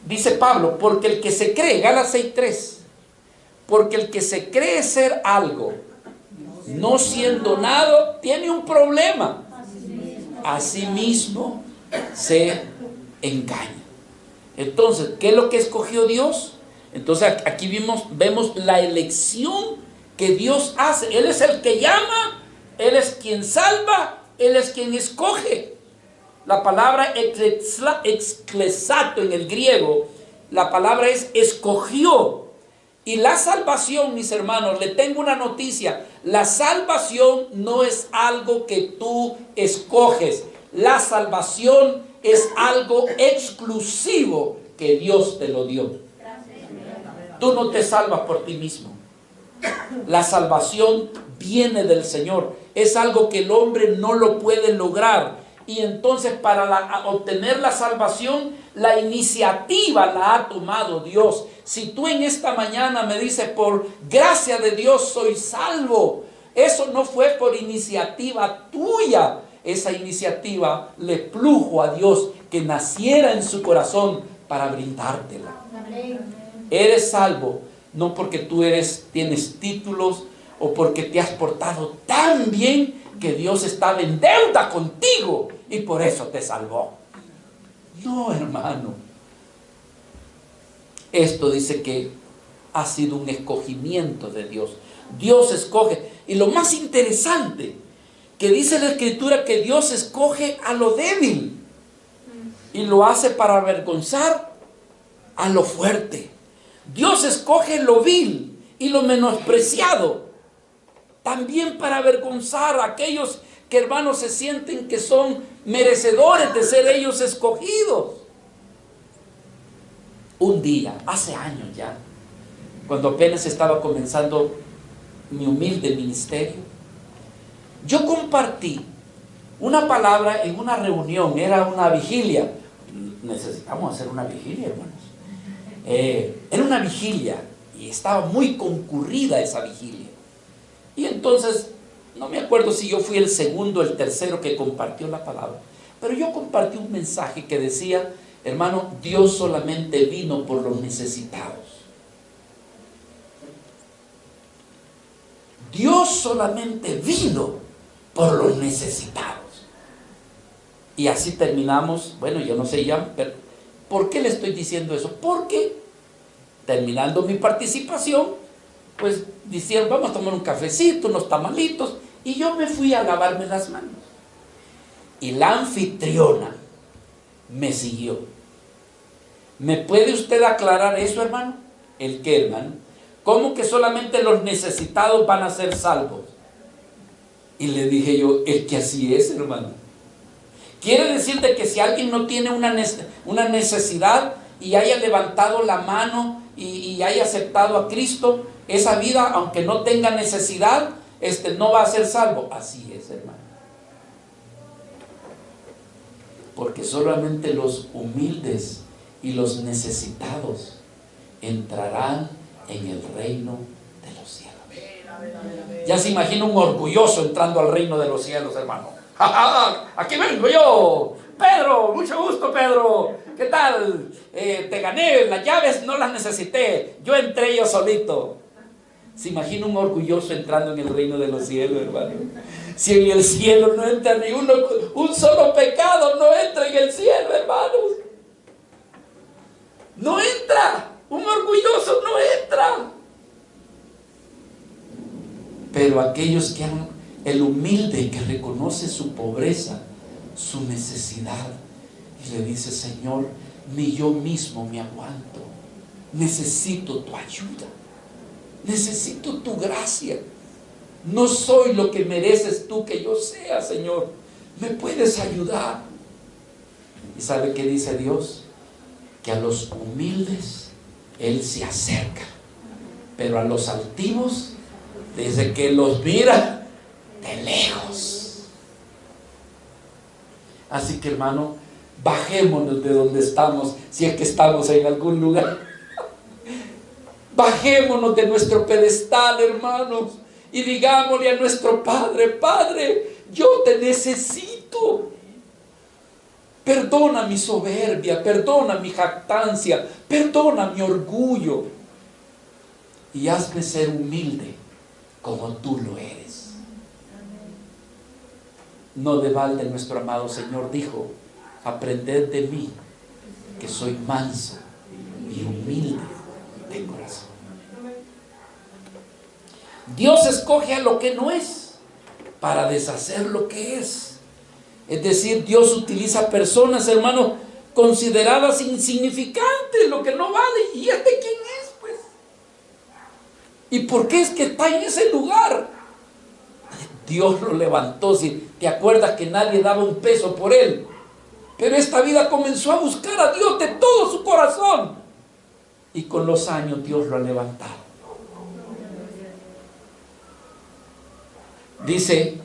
Dice Pablo, porque el que se cree, Gálatas 6:3, porque el que se cree ser algo, no siendo nada, tiene un problema. Asimismo se engaña. Entonces, ¿qué es lo que escogió Dios? Entonces aquí vemos la elección que Dios hace. Él es el que llama, Él es quien salva, Él es quien escoge. La palabra exclesato en el griego, la palabra es escogió. Y la salvación, mis hermanos, le tengo una noticia. La salvación no es algo que tú escoges. La salvación es algo exclusivo que Dios te lo dio. Tú no te salvas por ti mismo. La salvación viene del Señor. Es algo que el hombre no lo puede lograr. Y entonces para obtener la salvación, la iniciativa la ha tomado Dios. Si tú en esta mañana me dices, por gracia de Dios soy salvo, eso no fue por iniciativa tuya. Esa iniciativa le plujo a Dios que naciera en su corazón para brindártela. Eres salvo no porque tienes títulos o porque te has portado tan bien que Dios estaba en deuda contigo y por eso te salvó. No, hermano. Esto dice que ha sido un escogimiento de Dios. Dios escoge. Y lo más interesante, que dice la Escritura que Dios escoge a lo débil y lo hace para avergonzar a lo fuerte. Dios escoge lo vil y lo menospreciado, también para avergonzar a aquellos que, hermanos, se sienten que son merecedores de ser ellos escogidos. Un día, hace años ya, cuando apenas estaba comenzando mi humilde ministerio, yo compartí una palabra en una reunión, era una vigilia. Necesitamos hacer una vigilia, hermanos. Era una vigilia y estaba muy concurrida esa vigilia. Y entonces, no me acuerdo si yo fui el segundo o el tercero que compartió la palabra, pero yo compartí un mensaje que decía, hermano, Dios solamente vino por los necesitados. Dios solamente vino por los necesitados. Y así terminamos. Bueno, yo no sé ya, pero ¿por qué le estoy diciendo eso? Porque terminando mi participación, pues dijeron, vamos a tomar un cafecito, unos tamalitos, y yo me fui a lavarme las manos. Y la anfitriona me siguió. ¿Me puede usted aclarar eso, hermano? ¿El qué, hermano? ¿Cómo que solamente los necesitados van a ser salvos? Y le dije yo, es que así es, hermano. Quiere decir de que si alguien no tiene una necesidad y haya levantado la mano y haya aceptado a Cristo, esa vida, aunque no tenga necesidad, no va a ser salvo. Así es, hermano. Porque solamente los humildes y los necesitados entrarán en el reino de los cielos. Ya se imagina un orgulloso entrando al reino de los cielos, hermano. ¡Ja, ja! ¡Aquí vengo yo! Pedro, mucho gusto, Pedro. ¿Qué tal? Te gané, las llaves no las necesité. Yo entré yo solito. ¿Se imagina un orgulloso entrando en el reino de los cielos, hermano? Si en el cielo no entra ni uno, un solo pecado no entra en el cielo, hermanos. Pero aquellos que han, el humilde que reconoce su pobreza, su necesidad, y le dice: Señor, ni yo mismo me aguanto, necesito tu ayuda, necesito tu gracia, no soy lo que mereces tú que yo sea, Señor, ¿me puedes ayudar? ¿Y sabe qué dice Dios? Que a los humildes Él se acerca, pero a los altivos dice que los mira de lejos. Así que, hermano, bajémonos de donde estamos, si es que estamos en algún lugar. Bajémonos de nuestro pedestal, hermanos, y digámosle a nuestro Padre: Padre, yo te necesito. Perdona mi soberbia, perdona mi jactancia, perdona mi orgullo, y hazme ser humilde como tú lo eres. No de balde nuestro amado Señor dijo: aprended de mí, que soy manso y humilde de corazón. Dios escoge a lo que no es para deshacer lo que es. Es decir, Dios utiliza personas, hermanos, consideradas insignificantes, lo que no vale. ¿Y este quién es, pues? ¿Y por qué es que está en ese lugar? Dios lo levantó. Si te acuerdas que nadie daba un peso por él, pero esta vida comenzó a buscar a Dios de todo su corazón, y con los años Dios lo ha levantado. Dice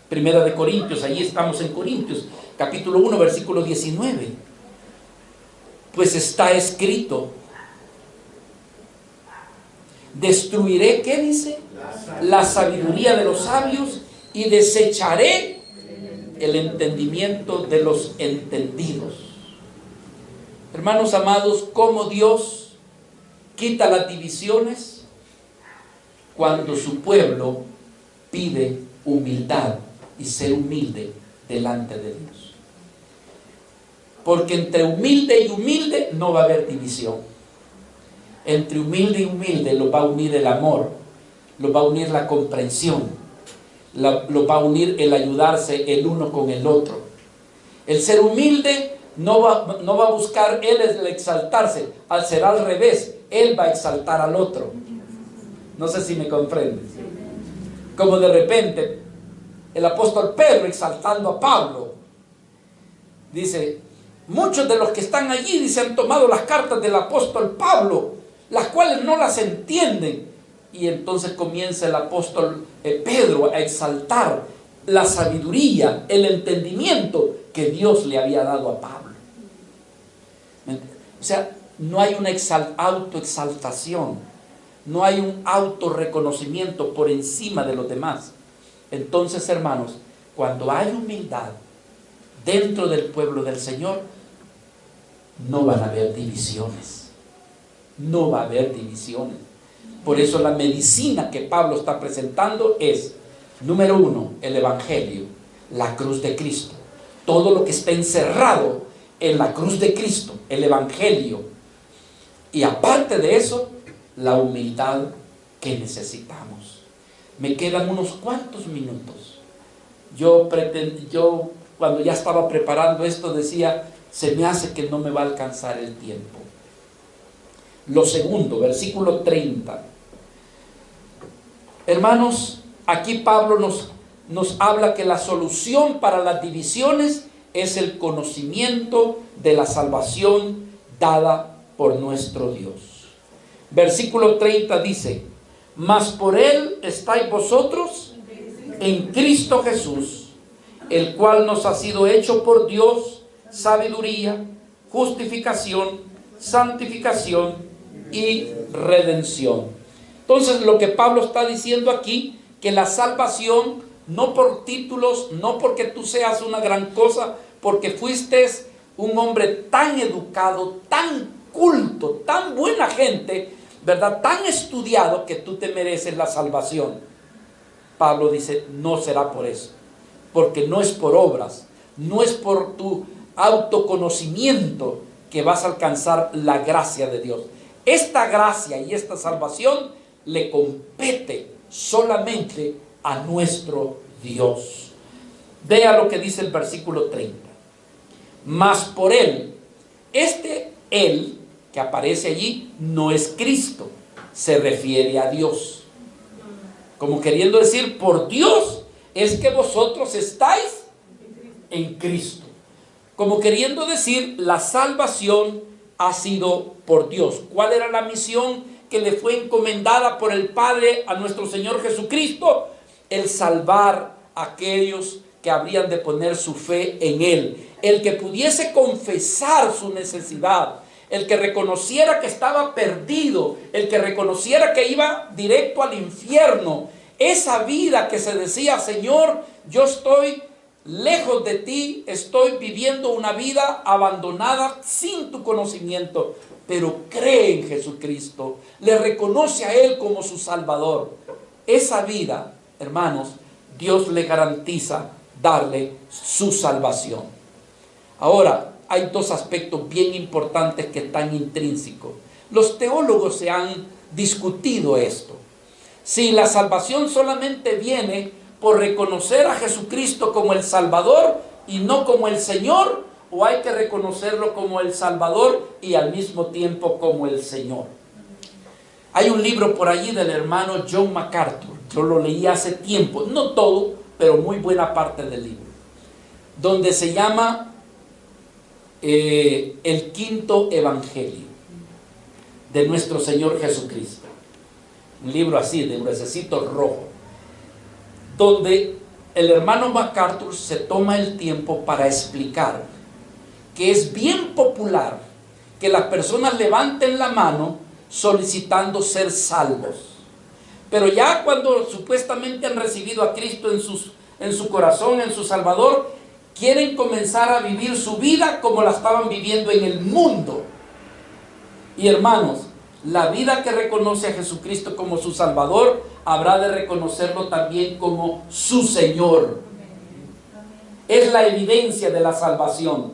Primera de Corintios, allí estamos en Corintios, capítulo 1, versículo 19. Pues está escrito: destruiré, ¿qué dice? La sabiduría de los sabios, y desecharé el entendimiento de los entendidos. Hermanos amados, ¿cómo Dios quita las divisiones? Cuando su pueblo pide humildad y ser humilde delante de Dios. Porque entre humilde y humilde no va a haber división. Entre humilde y humilde los va a unir el amor, los va a unir la comprensión, los va a unir el ayudarse el uno con el otro. El ser humilde no va a buscar él el exaltarse, al ser al revés, él va a exaltar al otro. No sé si me comprendes. Como de repente el apóstol Pedro exaltando a Pablo, dice: muchos de los que están allí, dice, han tomado las cartas del apóstol Pablo, las cuales no las entienden. Y entonces comienza el apóstol Pedro a exaltar la sabiduría, el entendimiento que Dios le había dado a Pablo. O sea, no hay una autoexaltación, no hay un autorreconocimiento por encima de los demás. Entonces, hermanos, cuando hay humildad dentro del pueblo del Señor, no van a haber divisiones. No va a haber divisiones. Por eso la medicina que Pablo está presentando es, número 1, el Evangelio, la cruz de Cristo. Todo lo que está encerrado en la cruz de Cristo, el Evangelio. Y aparte de eso, la humildad que necesitamos. Me quedan unos cuantos minutos. Yo cuando ya estaba preparando esto decía: se me hace que no me va a alcanzar el tiempo. Lo segundo, versículo 30. Hermanos, aquí Pablo nos habla que la solución para las divisiones es el conocimiento de la salvación dada por nuestro Dios. Versículo 30 dice: mas por él estáis vosotros en Cristo Jesús, el cual nos ha sido hecho por Dios sabiduría, justificación, santificación y redención. Entonces, lo que Pablo está diciendo aquí, que la salvación no por títulos, no porque tú seas una gran cosa, porque fuiste un hombre tan educado, tan culto, tan buena gente, ¿verdad?, tan estudiado, que tú te mereces la salvación. Pablo dice: no será por eso, porque no es por obras, no es por tu autoconocimiento que vas a alcanzar la gracia de Dios. Esta gracia y esta salvación le compete solamente a nuestro Dios. Vea lo que dice el versículo 30. Mas por Él, Él que aparece allí no es Cristo, se refiere a Dios. Como queriendo decir, por Dios es que vosotros estáis en Cristo. Como queriendo decir, la salvación ha sido por Dios. ¿Cuál era la misión que le fue encomendada por el Padre a nuestro Señor Jesucristo? El salvar a aquellos que habrían de poner su fe en Él. El que pudiese confesar su necesidad, el que reconociera que estaba perdido, el que reconociera que iba directo al infierno. Esa vida que se decía, Señor, yo estoy lejos de ti, estoy viviendo una vida abandonada sin tu conocimiento, pero cree en Jesucristo, le reconoce a Él como su Salvador. Esa vida, hermanos, Dios le garantiza darle su salvación. Ahora, hay dos aspectos bien importantes que están intrínsecos. Los teólogos se han discutido esto. Si la salvación solamente viene por reconocer a Jesucristo como el Salvador y no como el Señor, o hay que reconocerlo como el Salvador y al mismo tiempo como el Señor. Hay un libro por allí del hermano John MacArthur, yo lo leí hace tiempo, no todo, pero muy buena parte del libro, donde se llama El Quinto Evangelio de nuestro Señor Jesucristo. Un libro así, de gruesecito rojo, donde el hermano MacArthur se toma el tiempo para explicar que es bien popular que las personas levanten la mano solicitando ser salvos, pero ya cuando supuestamente han recibido a Cristo en su corazón, en su Salvador, quieren comenzar a vivir su vida como la estaban viviendo en el mundo. Y hermanos, la vida que reconoce a Jesucristo como su Salvador, habrá de reconocerlo también como su Señor. Es la evidencia de la salvación.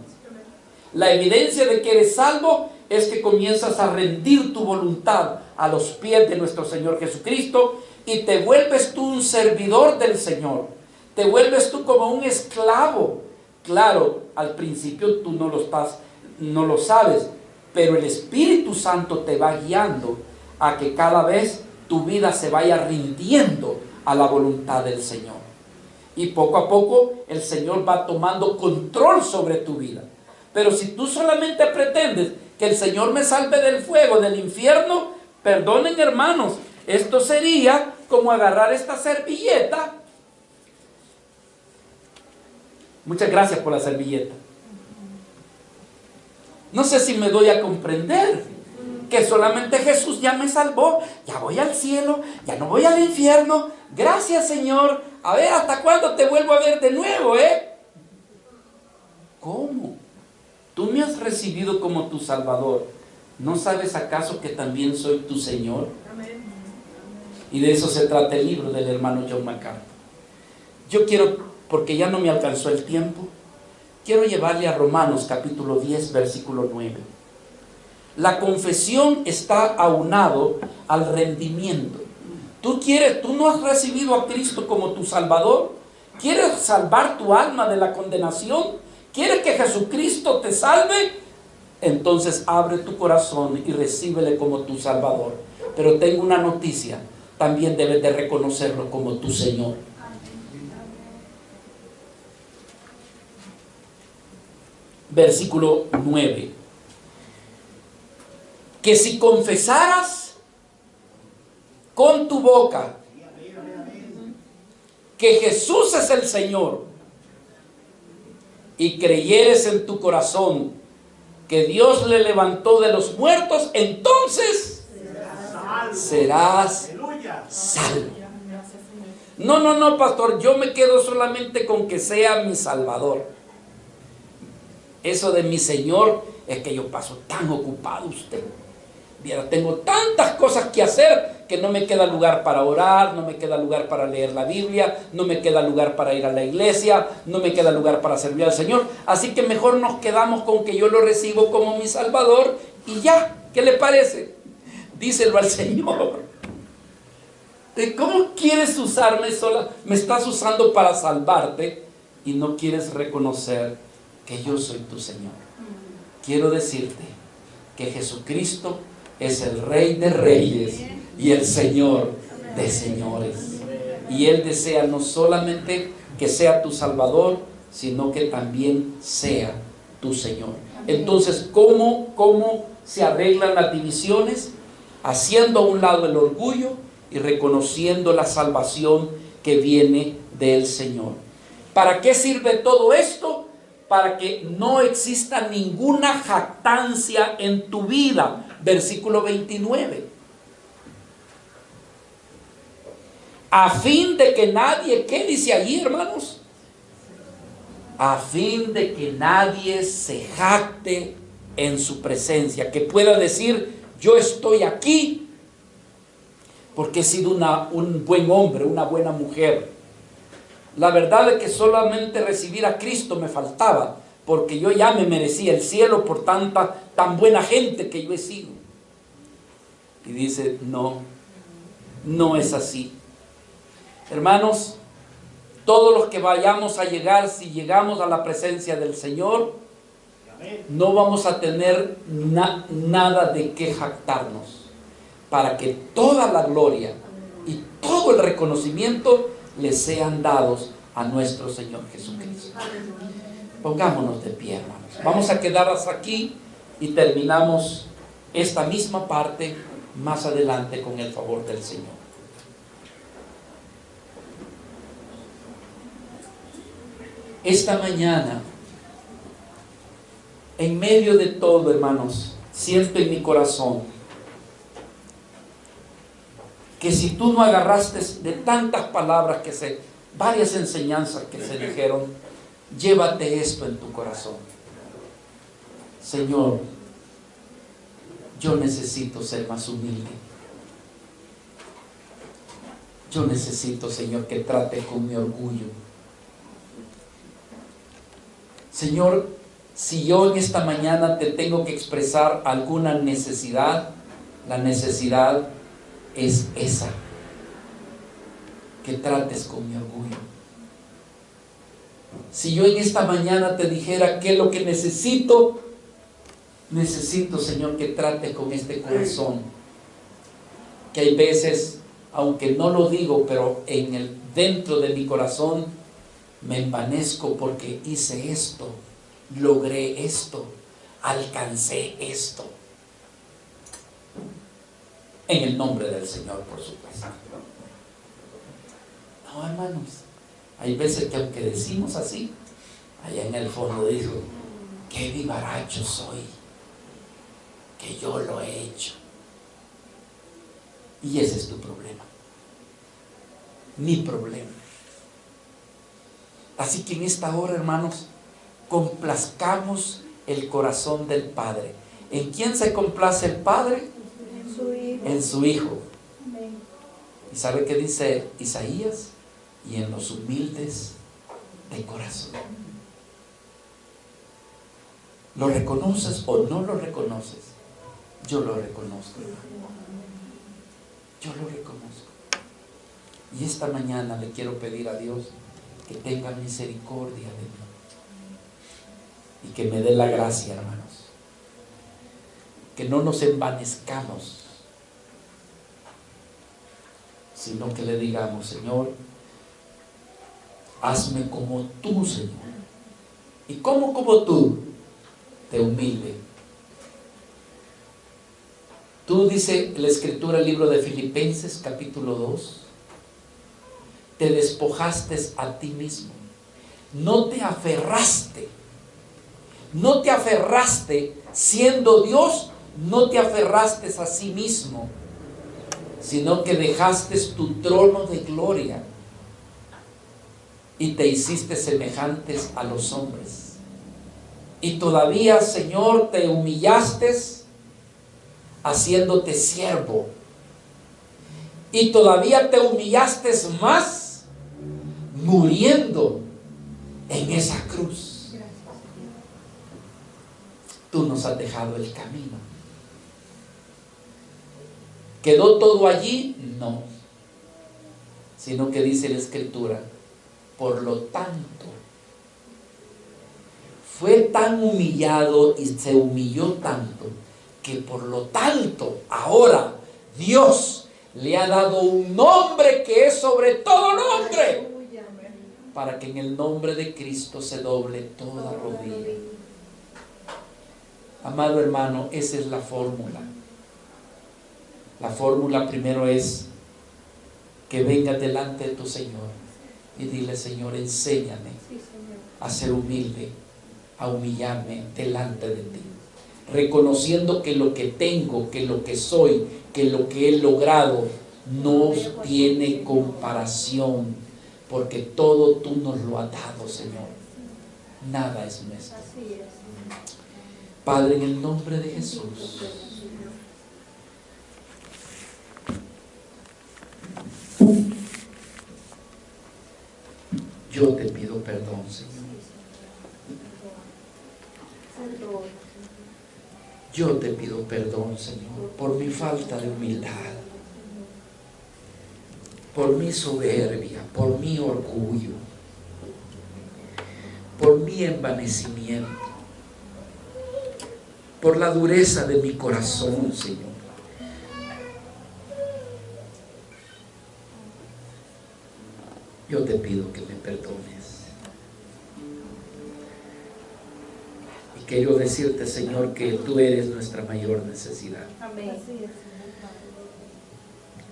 La evidencia de que eres salvo es que comienzas a rendir tu voluntad a los pies de nuestro Señor Jesucristo y te vuelves tú un servidor del Señor. Te vuelves tú como un esclavo. Claro, al principio tú no lo sabes, pero el Espíritu Santo te va guiando a que cada vez tu vida se vaya rindiendo a la voluntad del Señor. Y poco a poco el Señor va tomando control sobre tu vida. Pero si tú solamente pretendes que el Señor me salve del fuego, del infierno, perdonen hermanos, esto sería como agarrar esta servilleta. Muchas gracias por la servilleta. No sé si me doy a comprender que solamente Jesús ya me salvó, ya voy al cielo, ya no voy al infierno. Gracias, Señor. A ver, ¿hasta cuándo te vuelvo a ver de nuevo, ¿Cómo? Tú me has recibido como tu Salvador. ¿No sabes acaso que también soy tu Señor? Y de eso se trata el libro del hermano John MacArthur. Yo quiero, porque ya no me alcanzó el tiempo, quiero llevarle a Romanos capítulo 10, versículo 9. La confesión está aunado al rendimiento. Tú no has recibido a Cristo como tu Salvador. ¿Quieres salvar tu alma de la condenación? ¿Quieres que Jesucristo te salve? Entonces abre tu corazón y recíbele como tu Salvador. Pero tengo una noticia, también debes de reconocerlo como tu Señor. Versículo 9. Que si confesaras con tu boca que Jesús es el Señor y creyeres en tu corazón que Dios le levantó de los muertos, entonces serás salvo. No, pastor, yo me quedo solamente con que sea mi Salvador. Eso de mi Señor es que yo paso tan ocupado usted. Mira, tengo tantas cosas que hacer que no me queda lugar para orar, no me queda lugar para leer la Biblia, no me queda lugar para ir a la iglesia, no me queda lugar para servir al Señor. Así que mejor nos quedamos con que yo lo recibo como mi Salvador y ya. ¿Qué le parece? Díselo al Señor. ¿Cómo quieres usarme sola? Me estás usando para salvarte y no quieres reconocer que yo soy tu Señor. Quiero decirte que Jesucristo es el Rey de Reyes y el Señor de Señores. Y Él desea no solamente que sea tu Salvador, sino que también sea tu Señor. Entonces, ¿cómo se arreglan las divisiones? Haciendo a un lado el orgullo y reconociendo la salvación que viene del Señor. ¿Para qué sirve todo esto? Para que no exista ninguna jactancia en tu vida. Versículo 29. A fin de que nadie, ¿qué dice allí, hermanos? A fin de que nadie se jacte en su presencia, que pueda decir, yo estoy aquí porque he sido un buen hombre, una buena mujer. La verdad es que solamente recibir a Cristo me faltaba, porque yo ya me merecía el cielo por tan buena gente que yo he sido. Y dice, no es así. Hermanos, todos los que vayamos a llegar, si llegamos a la presencia del Señor, no vamos a tener nada de qué jactarnos, para que toda la gloria y todo el reconocimiento le sean dados a nuestro Señor Jesucristo. Pongámonos de pie, hermanos. Vamos a quedar hasta aquí y terminamos esta misma parte más adelante con el favor del Señor. Esta mañana, en medio de todo, hermanos, siento en mi corazón que si tú no agarraste de tantas palabras varias enseñanzas que se dijeron, llévate esto en tu corazón. Señor, yo necesito ser más humilde. Yo necesito, Señor, que trates con mi orgullo. Señor, si yo en esta mañana te tengo que expresar alguna necesidad, la necesidad es esa, que trates con mi orgullo. Si yo en esta mañana te dijera qué es lo que necesito, Señor, que trates con este corazón, que hay veces, aunque no lo digo, pero dentro de mi corazón me envanezco porque hice esto, logré esto, alcancé esto. En el nombre del Señor, por supuesto. No, hermanos, hay veces que aunque decimos así, allá en el fondo digo, qué vivaracho soy, que yo lo he hecho. Y ese es tu problema, mi problema. Así que en esta hora, hermanos, complazcamos el corazón del Padre. ¿En quién se complace el Padre? En su Hijo. En su Hijo. Amén. ¿Y sabe qué dice Isaías? Y en los humildes de corazón. ¿Lo reconoces o no lo reconoces? Yo lo reconozco, hermano. Yo lo reconozco. Y esta mañana le quiero pedir a Dios que tenga misericordia de mí y que me dé la gracia, hermanos, que no nos envanezcamos, sino que le digamos, Señor, hazme como tú, Señor. ¿Y cómo como tú? Te humilde. Tú, dice la Escritura, el libro de Filipenses, capítulo 2, te despojaste a ti mismo. No te aferraste siendo Dios, no te aferraste a sí mismo, sino que dejaste tu trono de gloria y te hiciste semejantes a los hombres. Y todavía, Señor, te humillaste haciéndote siervo. Y todavía te humillaste más muriendo en esa cruz. Tú nos has dejado el camino. ¿Quedó todo allí? No. sino que dice la Escritura, por lo tanto, fue tan humillado y se humilló tanto, que por lo tanto, ahora Dios le ha dado un nombre que es sobre todo nombre, para que en el nombre de Cristo se doble toda rodilla. Amado hermano, esa es la fórmula. La fórmula primero es que vengas delante de tu Señor y dile: Señor, enséñame a ser humilde, a humillarme delante de ti, reconociendo que lo que tengo, que lo que soy, que lo que he logrado no tiene comparación, porque todo tú nos lo has dado, Señor. Nada es nuestro. Padre, en el nombre de Jesús, yo te pido perdón, Señor. Yo te pido perdón, Señor, por mi falta de humildad, por mi soberbia, por mi orgullo, por mi envanecimiento, por la dureza de mi corazón, Señor. Yo te pido que me perdones. Y quiero decirte, Señor, que tú eres nuestra mayor necesidad. Amén.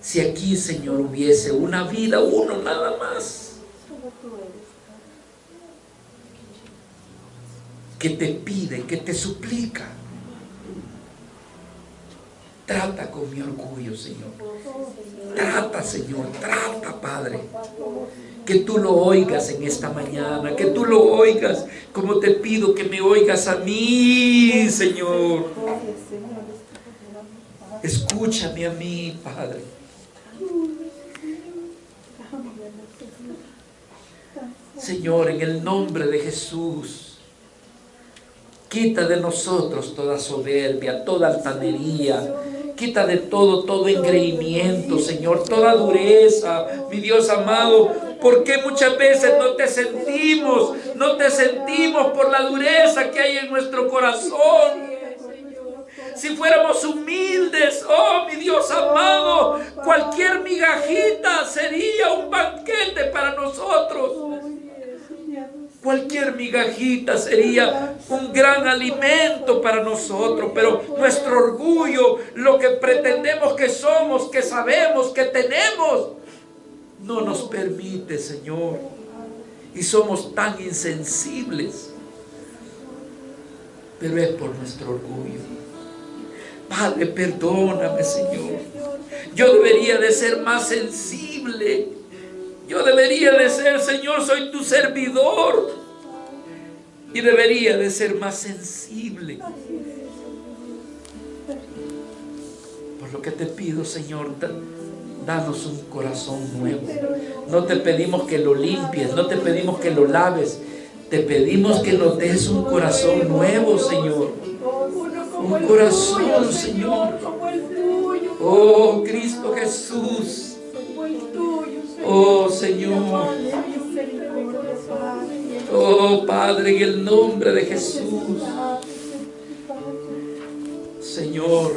Si aquí, Señor, hubiese una vida, uno nada más, que te pide, que te suplica, trata con mi orgullo, Señor. Trata, Señor, trata, Padre. Que tú lo oigas en esta mañana, que tú lo oigas como te pido que me oigas a mí, Señor. Escúchame a mí, Padre. Señor, en el nombre de Jesús, quita de nosotros toda soberbia, toda altanería. Quita de todo engreimiento, Señor, toda dureza, mi Dios amado, porque muchas veces no te sentimos por la dureza que hay en nuestro corazón. Si fuéramos humildes, oh mi Dios amado, cualquier migajita sería un banquete para nosotros. Cualquier migajita sería un gran alimento para nosotros, pero nuestro orgullo, lo que pretendemos que somos, que sabemos, que tenemos, no nos permite, Señor. Y somos tan insensibles, pero es por nuestro orgullo. Padre, perdóname, Señor. Yo debería de ser más sensible. Yo debería de ser, Señor, soy tu servidor, y debería de ser más sensible. Por lo que te pido, Señor, danos un corazón nuevo. No te pedimos que lo limpies, no te pedimos que lo laves. Te pedimos que nos des un corazón nuevo, Señor. Un corazón, Señor. Oh, Cristo Jesús. Oh, Señor. Oh, Padre, en el nombre de Jesús. Señor,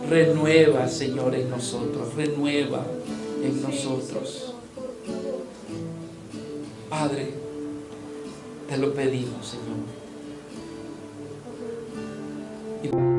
renueva, Señor, en nosotros. Renueva en nosotros. Padre, te lo pedimos, Señor.